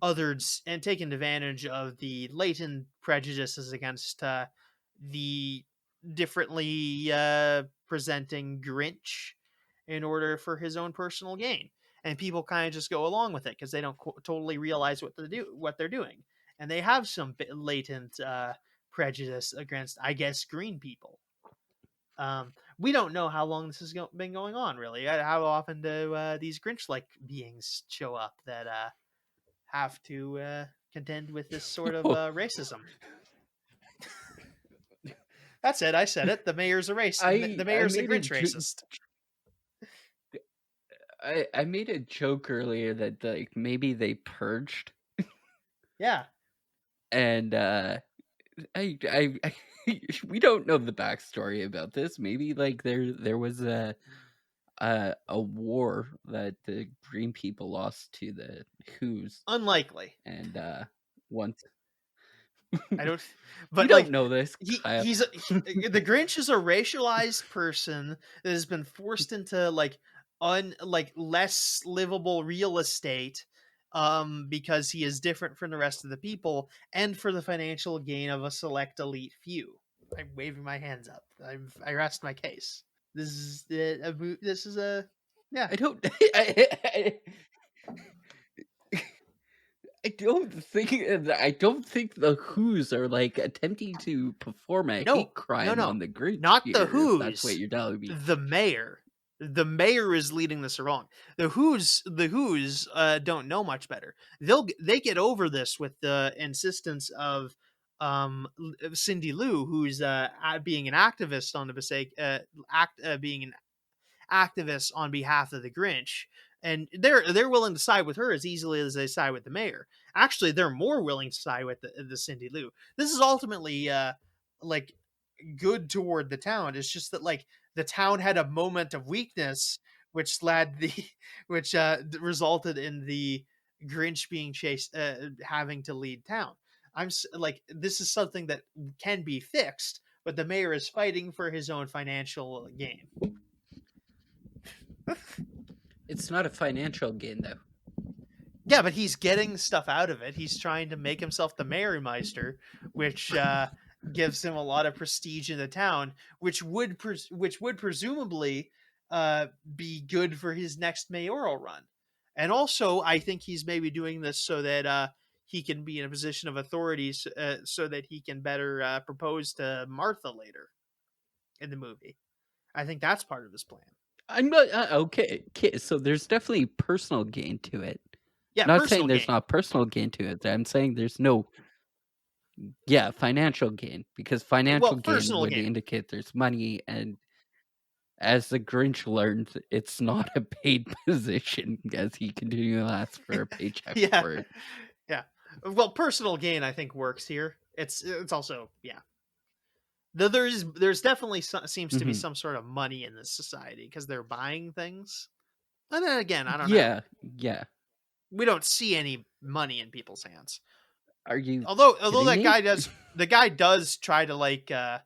A: others, and taking advantage of the latent prejudices against the differently presenting Grinch in order for his own personal gain. And people kind of just go along with it because they don't totally realize what they're doing, and they have some latent prejudice against, I guess, green people. We don't know how long this has been going on, really. How often do these Grinch-like beings show up that have to contend with this sort of racism? That's it. I said it. The mayor's a racist. The mayor's a Grinch racist.
B: I made a joke earlier that, like, maybe they purged.
A: Yeah.
B: And I we don't know the backstory about this. Maybe, like, there was a war that the green people lost to the Who's.
A: Unlikely.
B: And once
A: I don't. But
B: you don't know this.
A: the Grinch is a racialized person that has been forced into like less livable real estate because he is different from the rest of the people, and for the financial gain of a select elite few. I'm waving my hands up. I rest my case. This is a yeah.
B: I don't. I don't think the Who's are like attempting to perform a hate crime on the Grinch
A: not
B: here.
A: the Who's.
B: If that's what you're telling me.
A: The mayor. The mayor is leading this wrong. The Who's don't know much better. They get over this with the insistence of Cindy Lou, who's being an activist on the being an activist on behalf of the Grinch, and they're willing to side with her as easily as they side with the mayor. Actually, they're more willing to side with the Cindy Lou. This is ultimately like good toward the town. It's just that like the town had a moment of weakness, which resulted in the Grinch being chased, having to lead town. Like, this is something that can be fixed, but the mayor is fighting for his own financial gain.
B: It's not a financial gain, though.
A: Yeah, but he's getting stuff out of it. He's trying to make himself the Merrymeister, which gives him a lot of prestige in the town, which would presumably be good for his next mayoral run. And also, I think he's maybe doing this so that he can be in a position of authority, so that he can better propose to Martha later in the movie. I think that's part of his plan.
B: I'm not okay. So there's definitely personal gain to it.
A: Yeah,
B: not saying there's not personal gain to it. I'm saying there's no financial gain, because financial gain would indicate there's money, and as the Grinch learned, it's not a paid position, as he continually asks for a paycheck for it.
A: Yeah. Well, personal gain I think works here. It's also there's definitely seems to be some sort of money in this society because they're buying things. And then again, I don't know.
B: Yeah.
A: We don't see any money in people's hands.
B: Are you?
A: Although the guy does try to like that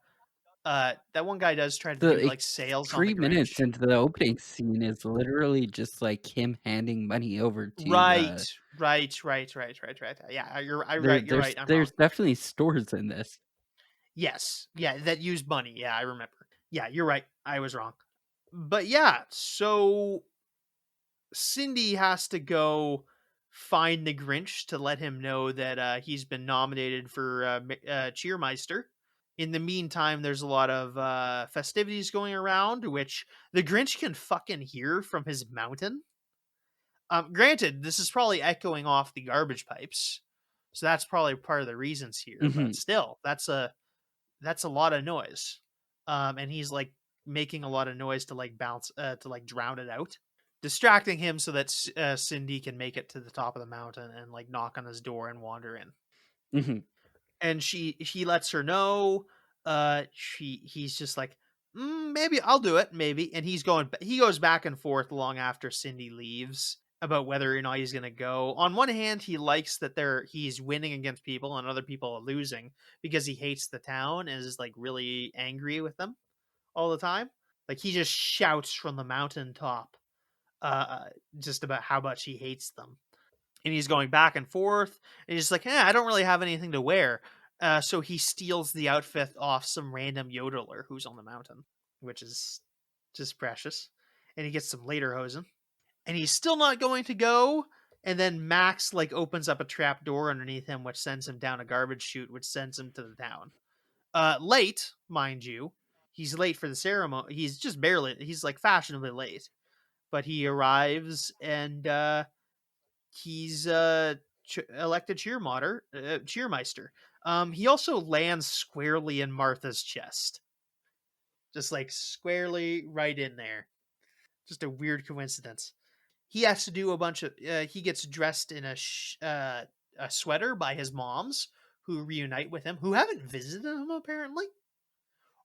A: one guy does try to do like sales.
B: 3 minutes into the opening scene is literally just like him handing money over to.
A: Right. Yeah, you're right.
B: There's definitely stores in this.
A: Yes. Yeah, that use money. Yeah, I remember. Yeah, you're right. I was wrong. But yeah, so Cindy has to go find the Grinch to let him know that he's been nominated for Cheermeister. In the meantime, there's a lot of festivities going around, which the Grinch can fucking hear from his mountain. Granted, this is probably echoing off the garbage pipes, so that's probably part of the reasons here. But still, that's a lot of noise, and he's like making a lot of noise to like bounce to like drown it out, distracting him so that Cindy can make it to the top of the mountain and like knock on his door and wander in. And he lets her know. He's just like, maybe I'll do it, maybe. And he goes back and forth long after Cindy leaves about whether or not he's gonna go. On one hand, he likes that he's winning against people and other people are losing because he hates the town and is like really angry with them all the time. Like, he just shouts from the mountaintop just about how much he hates them. And he's going back and forth, and he's like, I don't really have anything to wear. So he steals the outfit off some random yodeler who's on the mountain, which is just precious. And he gets some lederhosen. And he's still not going to go. And then Max like opens up a trap door underneath him, which sends him down a garbage chute, which sends him to the town. Late, mind you. He's late for the ceremony. He's just barely. He's like fashionably late. But he arrives and he's elected cheermeister. He also lands squarely in Martha's chest, just like squarely right in there. Just a weird coincidence. He has to do a bunch of. He gets dressed in a sweater by his moms, who reunite with him, who haven't visited him apparently,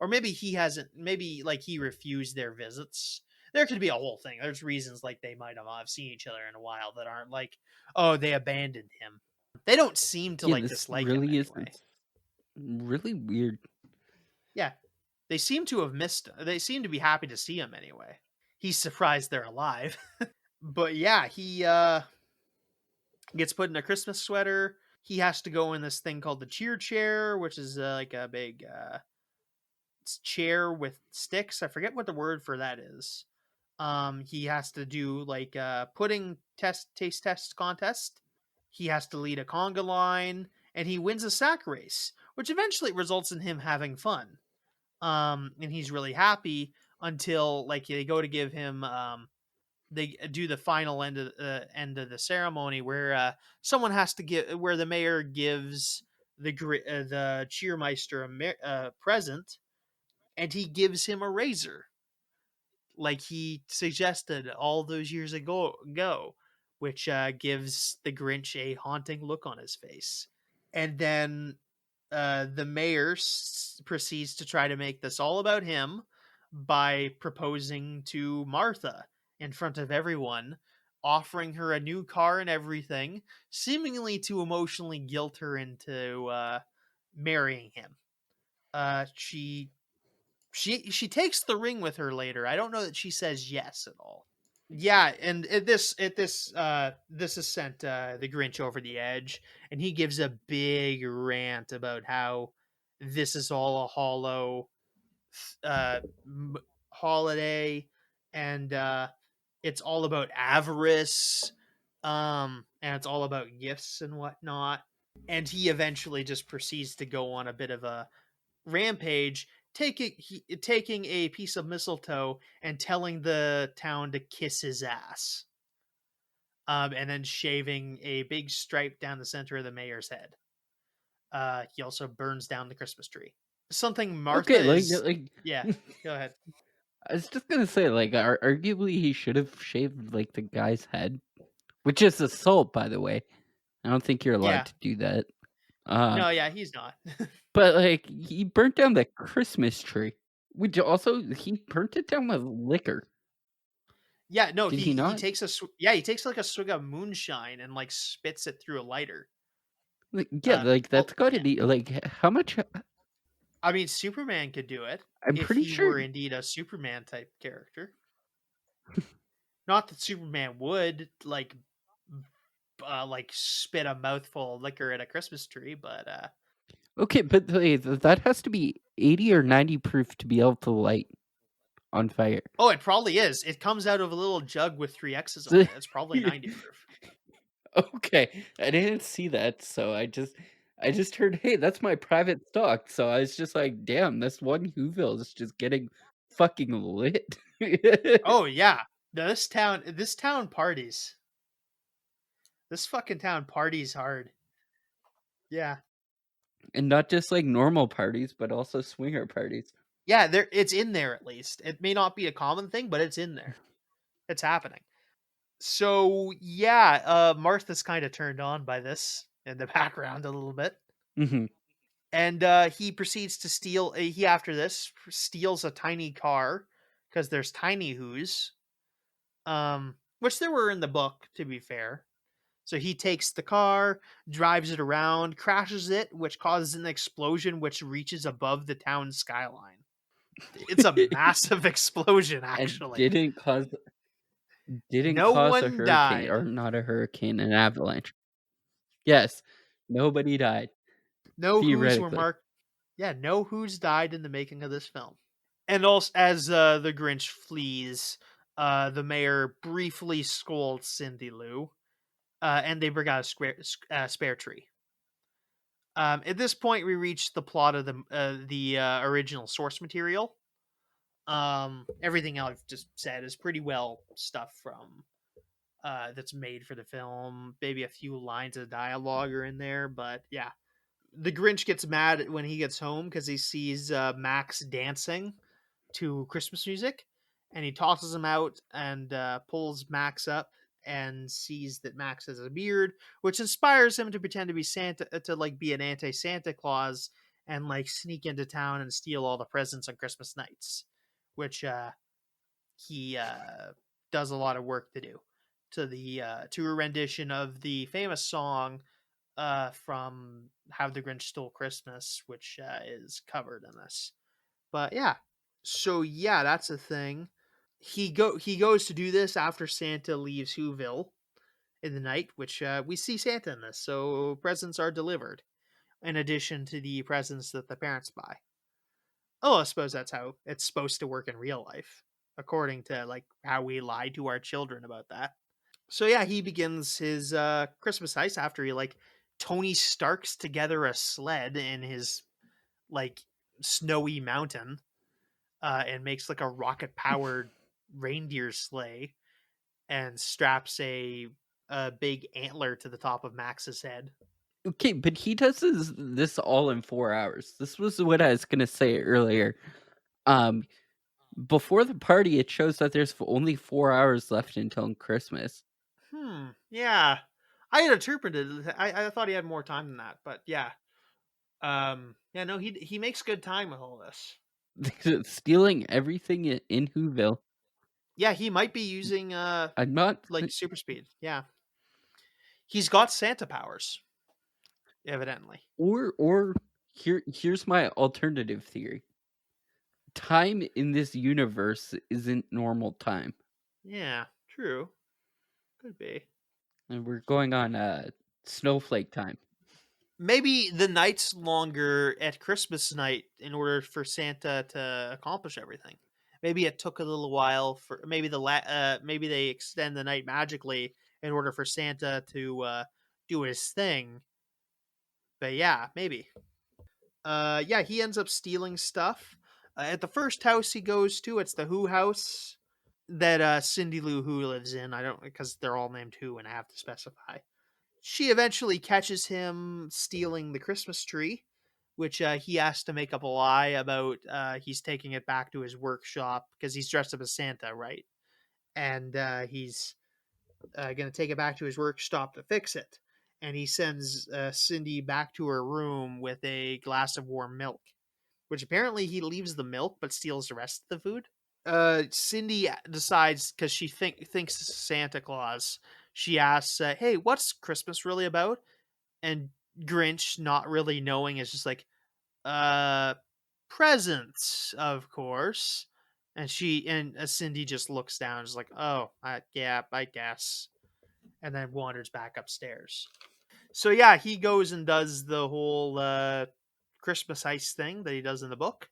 A: or maybe he hasn't. Maybe like he refused their visits. There could be a whole thing. There's reasons like they might have seen each other in a while that aren't like, oh, they abandoned him. They don't seem to like dislike him anyway.
B: Really weird.
A: Yeah, they seem to have missed. They seem to be happy to see him anyway. He's surprised they're alive. But yeah, gets put in a Christmas sweater. He has to go in this thing called the cheer chair, which is like a big chair with sticks. I forget what the word for that is. He has to do like a pudding taste test contest. He has to lead a conga line, and he wins a sack race, which eventually results in him having fun. And he's really happy until like they go to give him they do the final end of the ceremony where someone has to give where the mayor gives the cheermeister a present, and he gives him a razor like he suggested all those years ago, which gives the Grinch a haunting look on his face. And then the mayor proceeds to try to make this all about him by proposing to Martha in front of everyone, offering her a new car and everything, seemingly to emotionally guilt her into marrying him. She takes the ring with her later. I don't know that she says yes at all. Yeah, and this has sent the Grinch over the edge, and he gives a big rant about how this is all a hollow holiday, and it's all about avarice, and it's all about gifts and whatnot. And he eventually just proceeds to go on a bit of a rampage, taking a piece of mistletoe and telling the town to kiss his ass, and then shaving a big stripe down the center of the mayor's head. He also burns down the Christmas tree. Something Martha
B: Okay,
A: is. Yeah, go ahead.
B: I was just gonna say, like, arguably he should have shaved like the guy's head, which is assault, by the way. I don't think you're allowed to do that.
A: No, yeah, he's not.
B: But like, he burnt down the Christmas tree, which also he burnt it down with liquor.
A: Yeah, no,
B: Did
A: he
B: not?
A: takes he takes like a swig of moonshine and like spits it through a lighter.
B: Like, yeah, like that's got to
A: Yeah.
B: be like how much?
A: I mean, Superman could do it
B: I'm
A: if
B: pretty
A: he
B: sure.
A: were indeed a Superman type character. Not that Superman would like spit a mouthful of liquor at a Christmas tree, but
B: Okay, but that has to be 80 or 90 proof to be able to light on fire.
A: oh, it probably is. It comes out of a little jug with 3 X's on it. It's probably 90 proof.
B: Okay, I didn't see that, so I just heard, "Hey, that's my private stock." So I was just like, "Damn, this one Whoville is just getting fucking lit."
A: Oh yeah, this town parties. This fucking town parties hard. Yeah,
B: And not just like normal parties, but also swinger parties.
A: yeah. It's in there at least. It may not be a common thing, but it's in there. It's happening. So yeah, Martha's kind of turned on by this in the background a little bit.
B: Mhm.
A: And he proceeds to steal. He after this steals a tiny car because there's tiny who's, which there were in the book, to be fair. So he takes the car, drives it around, crashes it, which causes an explosion which reaches above the town skyline. It's a massive explosion,
B: And
A: actually.
B: didn't
A: No
B: cause a
A: one
B: hurricane,
A: died.
B: or not a hurricane, an avalanche. Yes, nobody died,
A: No who's were
B: theoretically.
A: marked. Yeah, no who's died in the making of this film. And also, as the Grinch flees, the mayor briefly scolds Cindy Lou, and they bring out a spare tree. At this point, we reach the plot of the original source material. Everything I've just said is pretty well stuff from that's made for the film. Maybe a few lines of dialogue are in there, but yeah. The Grinch gets mad when he gets home because he sees Max dancing to Christmas music, and he tosses him out and pulls Max up and sees that Max has a beard, which inspires him to pretend to be Santa, to like be an anti-Santa Claus and like sneak into town and steal all the presents on Christmas nights, which he does a lot of work to do to a rendition of the famous song from How the Grinch Stole Christmas, which is covered in this. But yeah, so yeah, that's a thing. He goes to do this after Santa leaves Whoville, in the night, which we see Santa in this. So presents are delivered in addition to the presents that the parents buy. Oh, I suppose that's how it's supposed to work in real life, according to like how we lie to our children about that. So yeah, he begins his Christmas heist after he like Tony Starks together a sled in his like snowy mountain and makes like a rocket powered reindeer sleigh and straps a big antler to the top of Max's head.
B: Okay, but he does this all in 4 hours. This was what I was gonna say earlier. Um, before the party, it shows that there's only 4 hours left until Christmas.
A: Yeah. I had interpreted it. I thought he had more time than that, but yeah. Yeah, no, he makes good time with all this.
B: Stealing everything in Whoville.
A: Yeah, he might be using
B: I'm not
A: like super speed. Yeah. He's got Santa powers, evidently.
B: or here's my alternative theory. Time in this universe isn't normal time.
A: Yeah, true. Could be.
B: And we're going on snowflake time.
A: Maybe the night's longer at Christmas night in order for Santa to accomplish everything. Maybe it took a little while for maybe maybe they extend the night magically in order for Santa to do his thing. But yeah, maybe. Yeah, he ends up stealing stuff. At the first house he goes to, it's the Who house that Cindy Lou Who lives in. I don't because they're all named Who, and I have to specify. She eventually catches him stealing the Christmas tree, which he has to make up a lie about. He's taking it back to his workshop because he's dressed up as Santa, right? And he's going to take it back to his workshop to fix it. And he sends Cindy back to her room with a glass of warm milk, which apparently he leaves the milk but steals the rest of the food. Cindy decides because she thinks Santa Claus. She asks, "Hey, what's Christmas really about?" And Grinch, not really knowing, is just like, "Uh, presents, of course." And Cindy just looks down, and is like, "Oh, yeah, I guess," and then wanders back upstairs. So yeah, he goes and does the whole Christmas heist thing that he does in the book.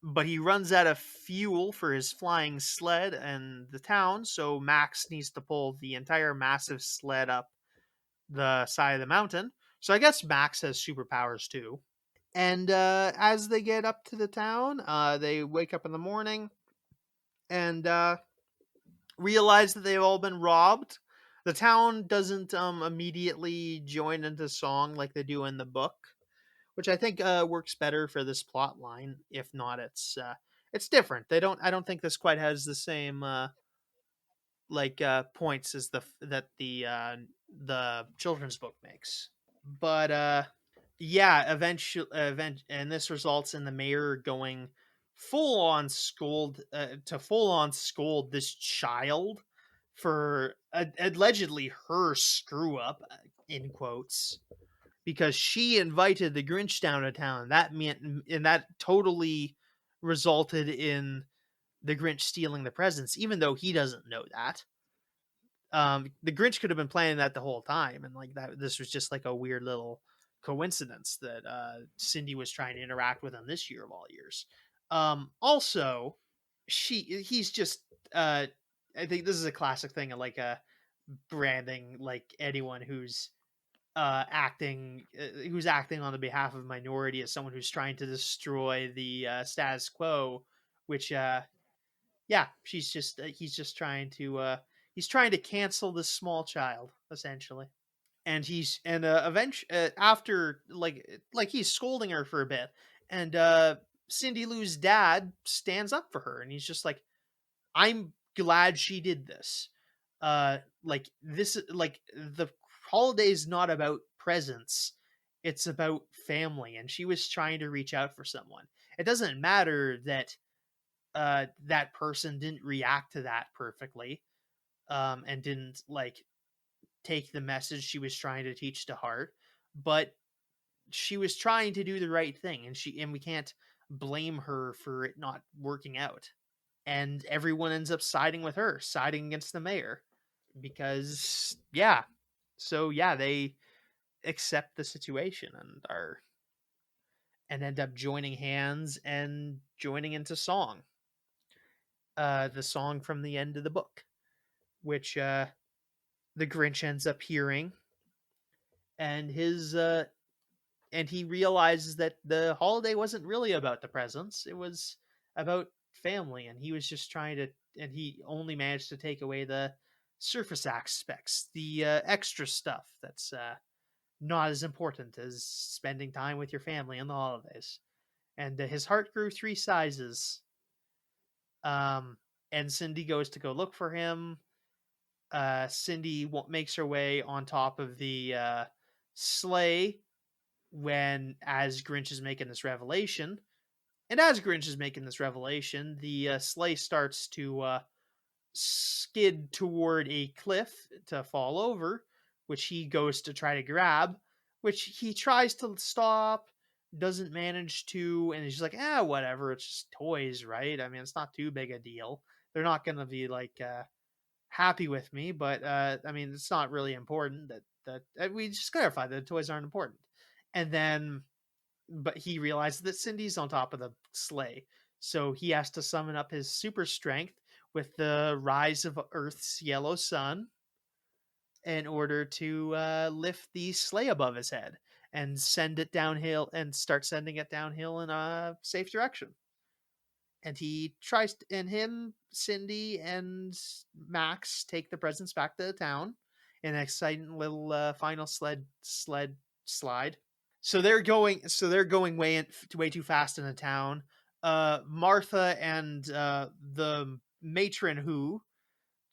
A: But he runs out of fuel for his flying sled and the town, so Max needs to pull the entire massive sled up the side of the mountain. So I guess Max has superpowers too. And as they get up to the town, they wake up in the morning and realize that they've all been robbed. The town doesn't immediately join into song like they do in the book, which I think works better for this plot line. If not, it's different. They don't. I don't think this quite has the same points as the children's book makes. But yeah, and this results in the mayor going full on scold this child for allegedly her screw up in quotes because she invited the Grinch down to town. And that totally resulted in the Grinch stealing the presents, even though he doesn't know that. The Grinch could have been planning that the whole time, and like that, this was just like a weird little coincidence that Cindy was trying to interact with him this year of all years. Also, he's just. I think this is a classic thing of like a branding, like anyone who's acting on the behalf of a minority as someone who's trying to destroy the status quo, which yeah, he's just trying to he's trying to cancel this small child essentially. And eventually after like he's scolding her for a bit, and Cindy Lou's dad stands up for her and he's just like, I'm glad she did this. Like this, like the holiday is not about presents; it's about family. And she was trying to reach out for someone. It doesn't matter that that person didn't react to that perfectly, and didn't like take the message she was trying to teach to heart, but she was trying to do the right thing, and we can't blame her for it not working out. And everyone ends up siding with her, siding against the mayor. Because, yeah. So yeah, they accept the situation and end up joining hands and joining into song. The song from the end of the book, which the Grinch ends up hearing, and he realizes that the holiday wasn't really about the presents; it was about family, and he was just trying to, and he only managed to take away the surface aspects, the extra stuff that's not as important as spending time with your family on the holidays. And his heart grew 3 sizes. And Cindy goes to go look for him. Cindy makes her way on top of the sleigh as Grinch is making this revelation. And as Grinch is making this revelation, the sleigh starts to skid toward a cliff to fall over, which he goes to try to grab, which he tries to stop, doesn't manage to, and he's like, whatever, it's just toys, right? I mean, it's not too big a deal. They're not going to be like happy with me, but I mean, it's not really important that we just clarify that the toys aren't important. And then, but he realizes that Cindy's on top of the sleigh, so he has to summon up his super strength with the rise of Earth's yellow sun in order to lift the sleigh above his head and send it downhill and start sending it downhill in a safe direction. And he tries to, and him, Cindy, and Max take the presents back to the town in an exciting little final slide. So they're going way too fast in the town. Martha and the matron who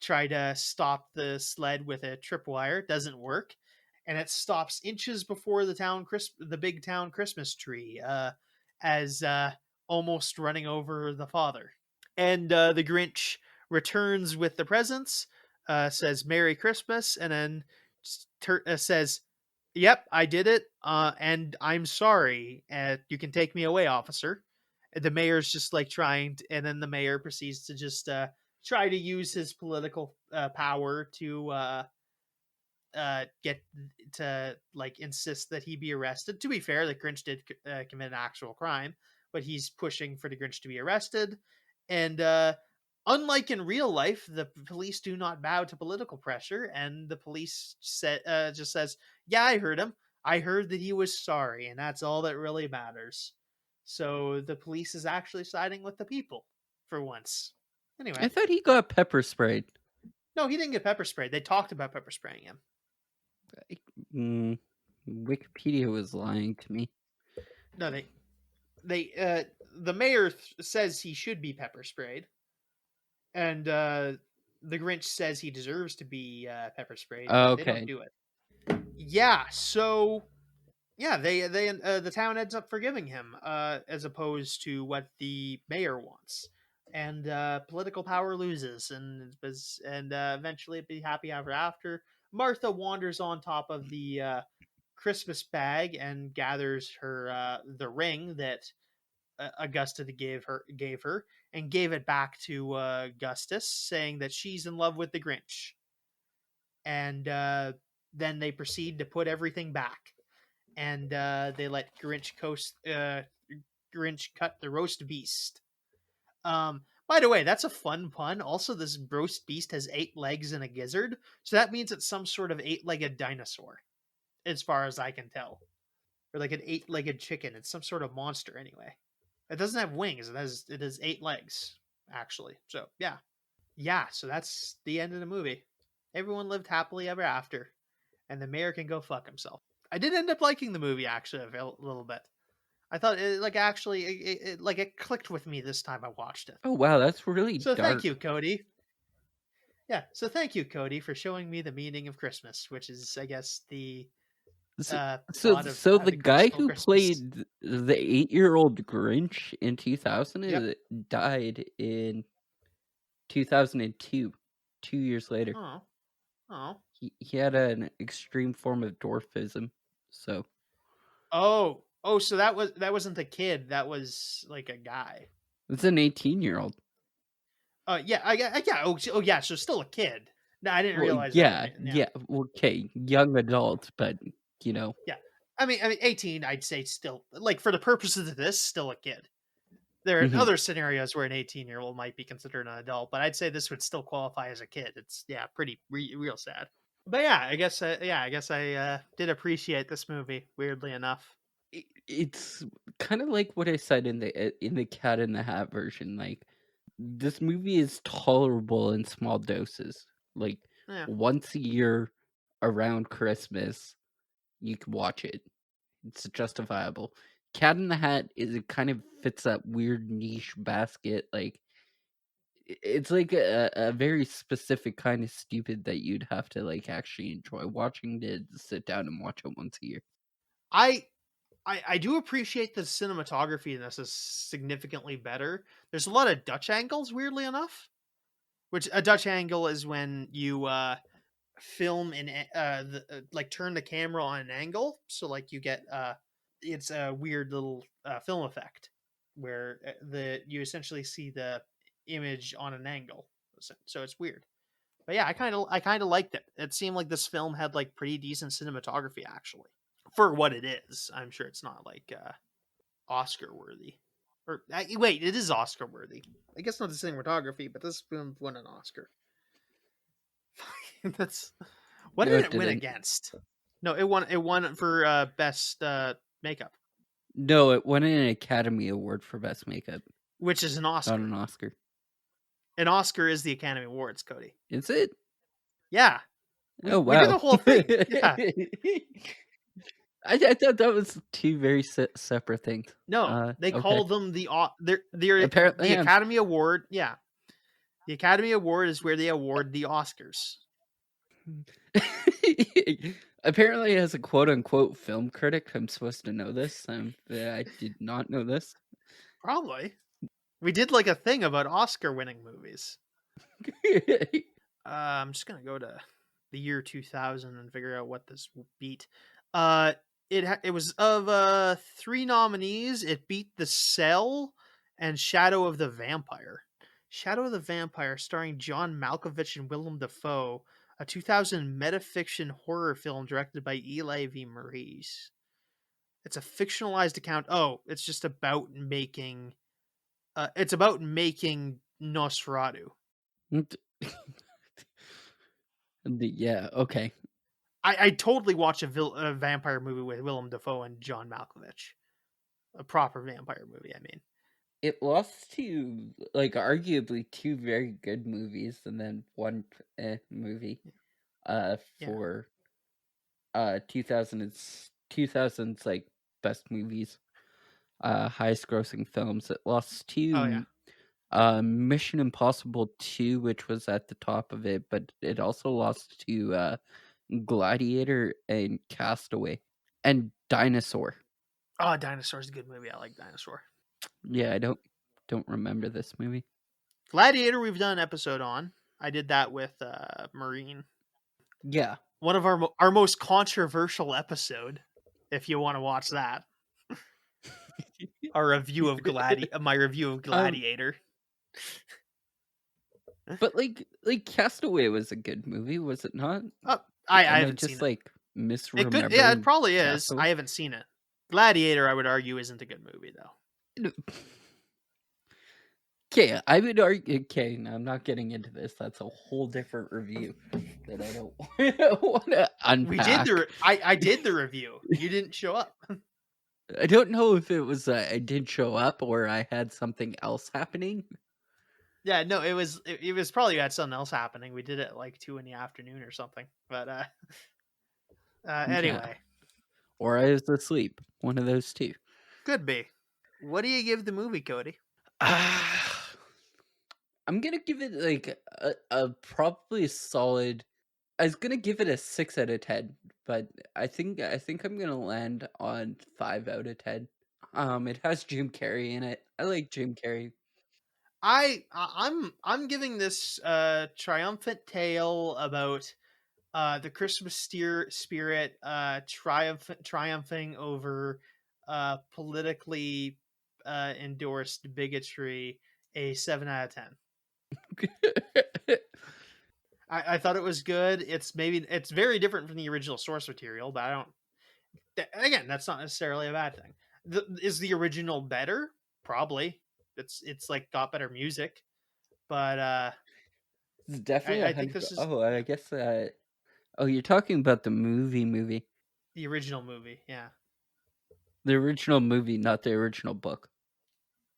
A: try to stop the sled with a tripwire. Doesn't work, and it stops inches before the big town Christmas tree, as almost running over the father. And the Grinch returns with the presents, says Merry Christmas, and then says, "Yep, I did it, and I'm sorry. You can take me away, officer." And the mayor's just like and then the mayor proceeds to just try to use his political power to get to like insist that he be arrested. To be fair, the Grinch did commit an actual crime, but he's pushing for the Grinch to be arrested. And unlike in real life, the police do not bow to political pressure, and the police just says, "Yeah, I heard him. I heard that he was sorry, and that's all that really matters." So the police is actually siding with the people for once. Anyway,
B: I thought he got pepper sprayed.
A: No, he didn't get pepper sprayed. They talked about pepper spraying him.
B: Wikipedia was lying to me.
A: No, the mayor says he should be pepper sprayed, and the Grinch says he deserves to be pepper sprayed, but they don't do it. Yeah, so yeah, the town ends up forgiving him, as opposed to what the mayor wants, and political power loses, and eventually it'd be happy ever after. Martha wanders on top of the Christmas bag and gathers her the ring that Augusta gave her, and gave it back to Augustus, saying that she's in love with the Grinch. And then they proceed to put everything back, and they let Grinch cut the roast beast. By the way, that's a fun pun. Also, this roast beast has 8 legs and a gizzard, so that means it's some sort of 8-legged dinosaur, as far as I can tell, or like an 8-legged chicken. It's some sort of monster anyway. It doesn't have wings. It has 8 legs, actually. So yeah. So that's the end of the movie. Everyone lived happily ever after, and the mayor can go fuck himself. I did end up liking the movie actually a little bit. I thought it clicked with me this time I watched it.
B: Oh wow, that's really
A: so
B: dark.
A: Thank you, Cody. Yeah, so thank you, Cody, for showing me the meaning of Christmas, which is, I guess, the
B: so the guy who played the 8-year-old Grinch in 2000 died in 2002, 2 years later.
A: Oh.
B: He had an extreme form of dwarfism. So.
A: So that wasn't a kid. That was like a guy.
B: It's an 18-year-old.
A: Yeah. Oh yeah. So still a kid. No, I didn't
B: Well,
A: realize that.
B: yeah, yeah. Okay, young adult, but
A: Yeah. I mean, 18. I'd say still, like, for the purposes of this, still a kid. There are other scenarios where an 18-year-old might be considered an adult, but I'd say this would still qualify as a kid. It's pretty real sad. But yeah, I guess I did appreciate this movie. Weirdly enough,
B: it's kind of like what I said in the Cat in the Hat version. Like, this movie is tolerable in small doses. Like, once a year around Christmas, you can watch it. It's justifiable. Cat in the Hat it kind of fits that weird niche basket. Like, it's like a very specific kind of stupid that you'd have to like actually enjoy watching to sit down and watch it once a year.
A: I do appreciate the cinematography in this is significantly better. There's a lot of Dutch angles, weirdly enough. Which a Dutch angle is when you film in like turn the camera on an angle, so like you get it's a weird little film effect where you essentially see the image on an angle, so it's weird. But yeah, I kind of liked it. It seemed like this film had like pretty decent cinematography actually for what it is. I'm sure it's not like Oscar worthy. Or wait, it is Oscar worthy. I guess not the cinematography, but this film won an Oscar. That's what did it win against? No, it won for best makeup.
B: No, it won an Academy Award for best makeup,
A: which is an Oscar.
B: Not an Oscar.
A: An Oscar is the Academy Awards, Cody.
B: Is it?
A: Yeah.
B: Oh wow!
A: We did the whole thing. Yeah.
B: I thought that was two very separate things.
A: No, they call them the Academy Award. Yeah, the Academy Award is where they award the Oscars.
B: Apparently, as a quote-unquote film critic, I'm supposed to know this. I did not know this.
A: Probably. We did like a thing about Oscar-winning movies. I'm just gonna go to the year 2000 and figure out what this beat. It was of 3 nominees. It beat The Cell and Shadow of the Vampire. Shadow of the Vampire, starring John Malkovich and Willem Dafoe, a 2000 metafiction horror film directed by Eli V. Maurice. It's a fictionalized account. Oh, it's just about making. It's about making Nosferatu.
B: Yeah. Okay.
A: I totally watch a vampire movie with Willem Dafoe and John Malkovich. A proper vampire movie, I mean.
B: It lost to, like, arguably 2 very good movies and then 1 movie for 2000's like best movies, highest grossing films. It lost to Mission Impossible 2, which was at the top of it, but it also lost to Gladiator and Castaway and Dinosaur.
A: Oh, Dinosaur is a good movie. I like Dinosaur.
B: Yeah, I don't remember this movie.
A: Gladiator, we've done an episode on. I did that with Marine.
B: Yeah,
A: one of our most controversial episode. If you want to watch that, our review of my review of Gladiator.
B: But like Castaway was a good movie, was it not?
A: I haven't
B: just
A: seen
B: like misremembering.
A: It probably is.
B: Castaway?
A: I haven't seen it. Gladiator, I would argue, isn't a good movie though.
B: Okay, I would argue. Okay, no, I'm not getting into this. That's a whole different review that I don't want to unpack.
A: I did the review. You didn't show up.
B: I don't know if it was I did show up or I had something else happening.
A: Yeah, no, it was probably had something else happening. We did it like 2 p.m. or something. But anyway.
B: Yeah. Or I was asleep. One of those two.
A: Could be. What do you give the movie, Cody?
B: I'm gonna give it like a probably solid. I was gonna give it a 6 out of 10, but I think I'm gonna land on 5 out of 10. It has Jim Carrey in it. I like Jim Carrey.
A: I'm giving this triumphant tale about the Christmas spirit triumphing over politically endorsed bigotry a 7 out of 10. I thought it was good. It's very different from the original source material, but I don't. Again, that's not necessarily a bad thing. Is the original better? Probably. It's like got better music, but
B: It's definitely
A: I think this is
B: I guess you're talking about the movie.
A: the original movie. Yeah.
B: The original movie, not the original book.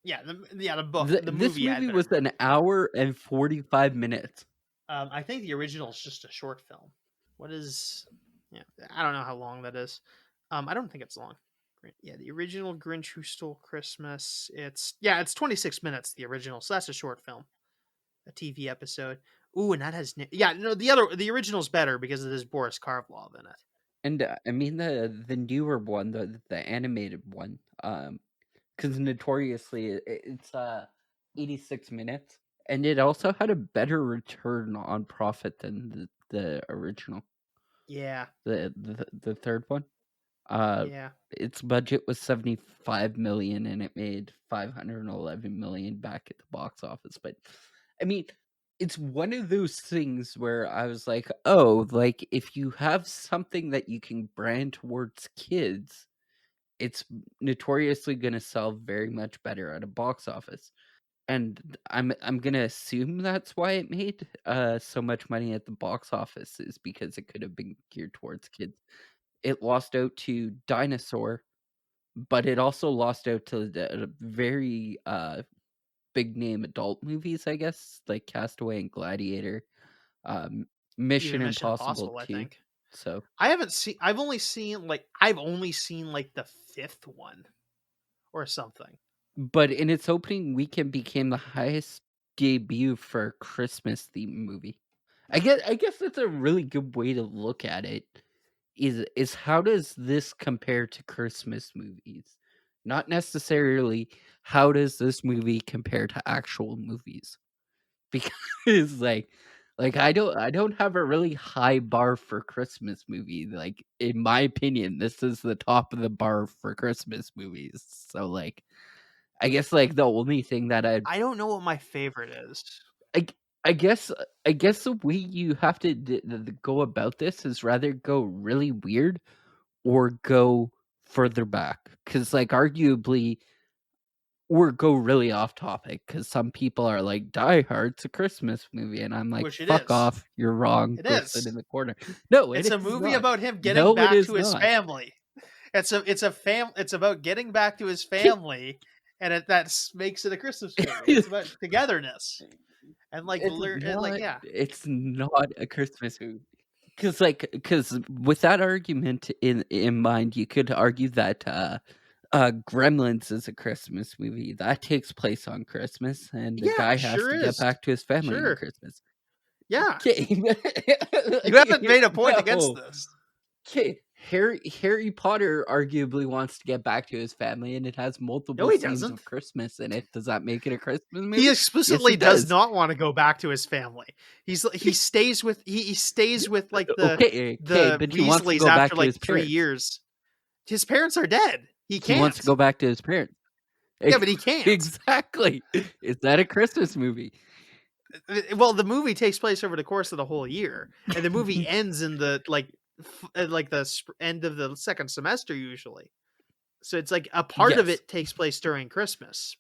A: Yeah, the book. The
B: This
A: movie
B: movie was an hour and 45 minutes.
A: I think the original is just a short film. What is? Yeah, I don't know how long that is. I don't think it's long. Yeah, the original Grinch Who Stole Christmas. It's 26 minutes. The original, so that's a short film, a TV episode. Ooh, and that has the original's better because there's Boris Karloff in it.
B: And I mean the newer one, the animated one, because notoriously it's 86 minutes, and it also had a better return on profit than the original.
A: Yeah.
B: The third one.
A: Yeah.
B: Its budget was 75 million, and it made 511 million back at the box office. But I mean, it's one of those things where I was like, oh, like if you have something that you can brand towards kids, it's notoriously going to sell very much better at a box office. And I'm gonna assume that's why it made so much money at the box office, is because it could have been geared towards kids. It lost out to Dinosaur, but it also lost out to the very big name adult movies, I guess, like Castaway and Gladiator, Mission
A: Even Mission
B: Impossible
A: Impossible, I
B: 2.
A: think.
B: So
A: I've only seen like the fifth one or something.
B: But in its opening weekend became the highest debut for a Christmas themed movie. I guess that's a really good way to look at it. Is how does this compare to Christmas movies? Not necessarily how does this movie compare to actual movies. Because like I don't have a really high bar for Christmas movie. Like in my opinion, this is the top of the bar for Christmas movies. So like I guess like the only thing that
A: I don't know what my favorite is.
B: I I guess the way you have to go about this is rather go really weird or go further back, because like arguably, or go really off topic, because some people are like, Die Hard's a Christmas movie, and I'm like,
A: Which it
B: fuck
A: is.
B: off, you're wrong,
A: It
B: go sit
A: is.
B: in the corner. No,
A: It's a
B: is
A: movie
B: not.
A: about him getting
B: No, it
A: back
B: is
A: to his
B: not.
A: family. It's about getting back to his family, and that makes it a Christmas movie. It's about togetherness and like
B: It's not a Christmas movie. Because with that argument in mind, you could argue that Gremlins is a Christmas movie that takes place on Christmas, and the guy has
A: sure
B: to get
A: is.
B: back to his family on
A: Sure.
B: Christmas.
A: Yeah.
B: Okay.
A: You haven't made a point against this.
B: Okay. Harry Potter arguably wants to get back to his family, and it has multiple scenes
A: doesn't.
B: of Christmas in it. Does that make it a Christmas movie?
A: He explicitly
B: Yes,
A: does not want to go back to his family. He stays with like the
B: but he wants to
A: Weasleys
B: go back
A: after
B: to
A: like
B: his
A: 3
B: parents.
A: years. His parents are dead. He
B: wants to go back to his parents.
A: Yeah, but he can't.
B: Exactly. Is that a Christmas movie?
A: Well, the movie takes place over the course of the whole year, and the movie ends in the the end of the second semester usually. So it's like a part of it takes place during Christmas,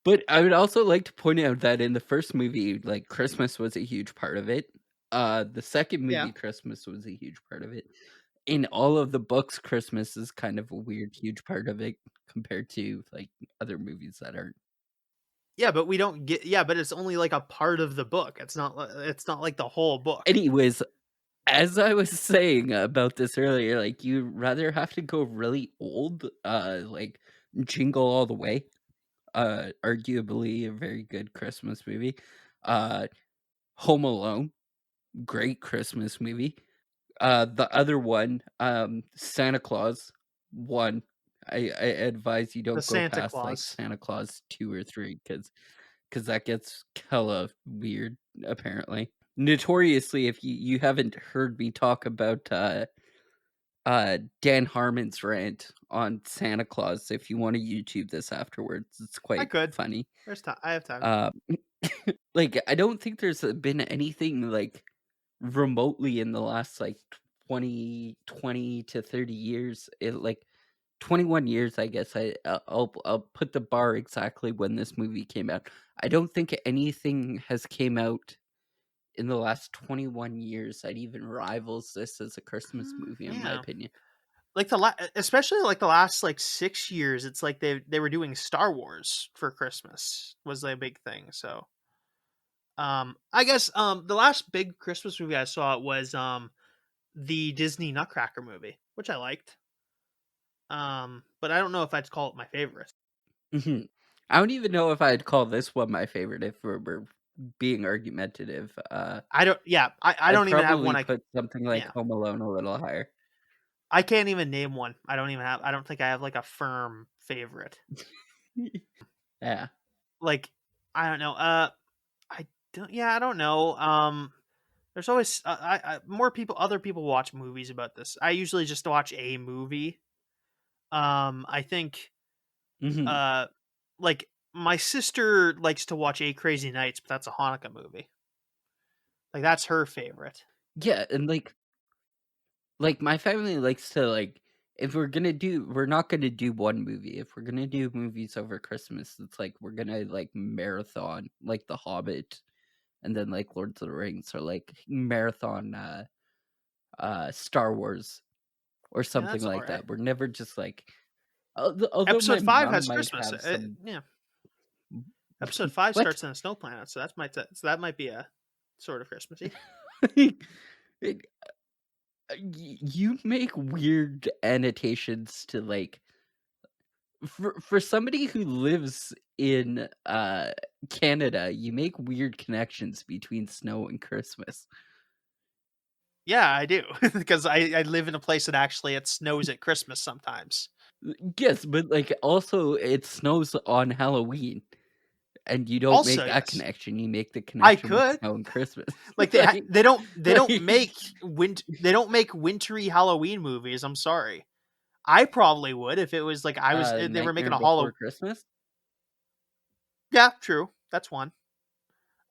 B: But I would also like to point out that in the first movie, like Christmas was a huge part of it. The second movie, Christmas was a huge part of it. In all of the books, Christmas is kind of a weird, huge part of it compared to like other movies that aren't.
A: Yeah, but we don't get. Yeah, but it's only like a part of the book. It's not like the whole book.
B: Anyways, as I was saying about this earlier, like you rather have to go really old, like Jingle All the Way, arguably a very good Christmas movie. Home Alone, great Christmas movie. The other one, Santa Claus 1. I advise you don't go past like Santa Claus 2 or 3, because that gets hella weird, apparently. Notoriously, if you haven't heard me talk about Dan Harmon's rant on Santa Claus, if you want to YouTube this afterwards, it's quite funny.
A: There's time. I have time.
B: Like, I don't think there's been anything, like, remotely in the last, like, 20 to 30 years, like, 21 years, I guess. I'll put the bar exactly when this movie came out. I don't think anything has came out in the last 21 years that even rivals this as a Christmas movie, in my
A: Yeah.
B: opinion.
A: Like especially like the last like 6 years, it's like they were doing Star Wars for Christmas was a big thing. So, I guess the last big Christmas movie I saw was the Disney Nutcracker movie, which I liked. But I don't know if I'd call it my favorite.
B: Mhm. I don't even know if I'd call this one my favorite if we're being argumentative.
A: I don't. Yeah, I
B: I'd
A: don't even have
B: probably
A: one.
B: put something like
A: Yeah,
B: Home Alone a little higher.
A: I can't even name one. I don't even have. I don't think I have like a firm favorite.
B: Yeah.
A: Like, I don't know. I don't. Yeah, I don't know. There's always more people. Other people watch movies about this. I usually just watch a movie. I think.
B: Mhm.
A: Uh, like my sister likes to watch A Crazy Nights, but that's a Hanukkah movie. Like that's her favorite.
B: Yeah, and, like, my family likes to, like, if we're not gonna do one movie. If we're gonna do movies over Christmas, it's like we're gonna, like, marathon, like, The Hobbit and then, like, Lord of the Rings, or, like, marathon, Star Wars or
A: Yeah,
B: something
A: that's all
B: like
A: right.
B: that. We're never just, like, although my
A: Episode 5
B: mom
A: has
B: might
A: Christmas.
B: have some
A: Yeah, episode 5
B: What?
A: starts in a snow planet, so that might be a sort of Christmassy.
B: It you make weird annotations to, like, for somebody who lives in, Canada, you make weird connections between snow and Christmas.
A: Yeah, I do because I live in a place that actually it snows at Christmas sometimes.
B: Yes, but, like, also it snows on Halloween, and you don't make
A: Also,
B: that
A: yes,
B: connection, you make the
A: I
B: connection with
A: could
B: snow and Christmas.
A: like
B: Like
A: they don't
B: like
A: make they don't make wintry Halloween movies. I'm sorry. I probably would if it was like they were
B: Nightmare
A: making a
B: Before
A: hollow.
B: Christmas?
A: Yeah, true. That's one.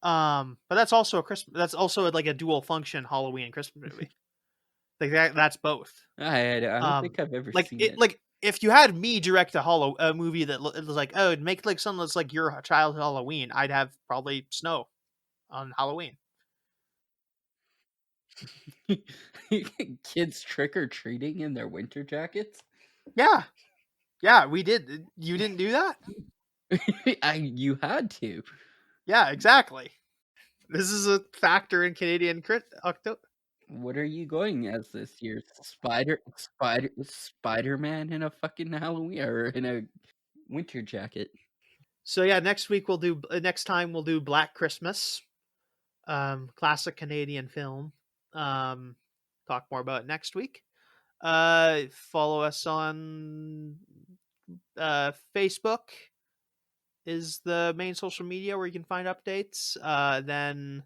A: But that's also a Christmas. That's also like a dual function Halloween and Christmas movie. Like that's both.
B: I don't think I've ever
A: Like
B: seen
A: it
B: it.
A: like if you had me direct a movie that it was like, oh, make like something that's like your childhood Halloween, I'd have probably snow on Halloween.
B: Kids trick-or-treating in their winter jackets?
A: Yeah, yeah, we did. You didn't do that?
B: You had to.
A: Yeah, exactly. This is a factor in Canadian October.
B: What are you going as this year? Spider-Man in a fucking Halloween or in a winter jacket?
A: So yeah, next time we'll do Black Christmas, classic Canadian film. Talk more about it next week. Follow us on Facebook is the main social media where you can find updates. Then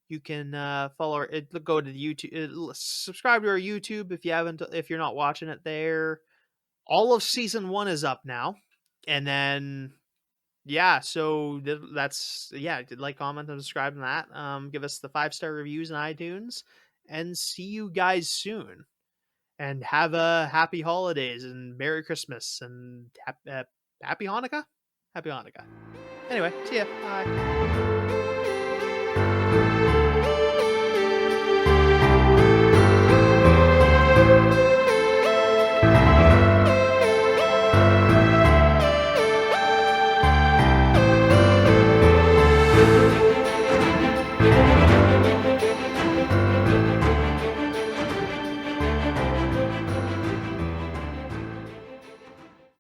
A: you can follow go to the YouTube, subscribe to our YouTube if you're not watching it there. All of season 1 is up now, and then yeah, so that's like, comment, and subscribe to that. Give us the 5-star reviews in iTunes, and see you guys soon. And have a happy holidays and Merry Christmas and happy Hanukkah. Happy Hanukkah. Anyway, see ya. Bye.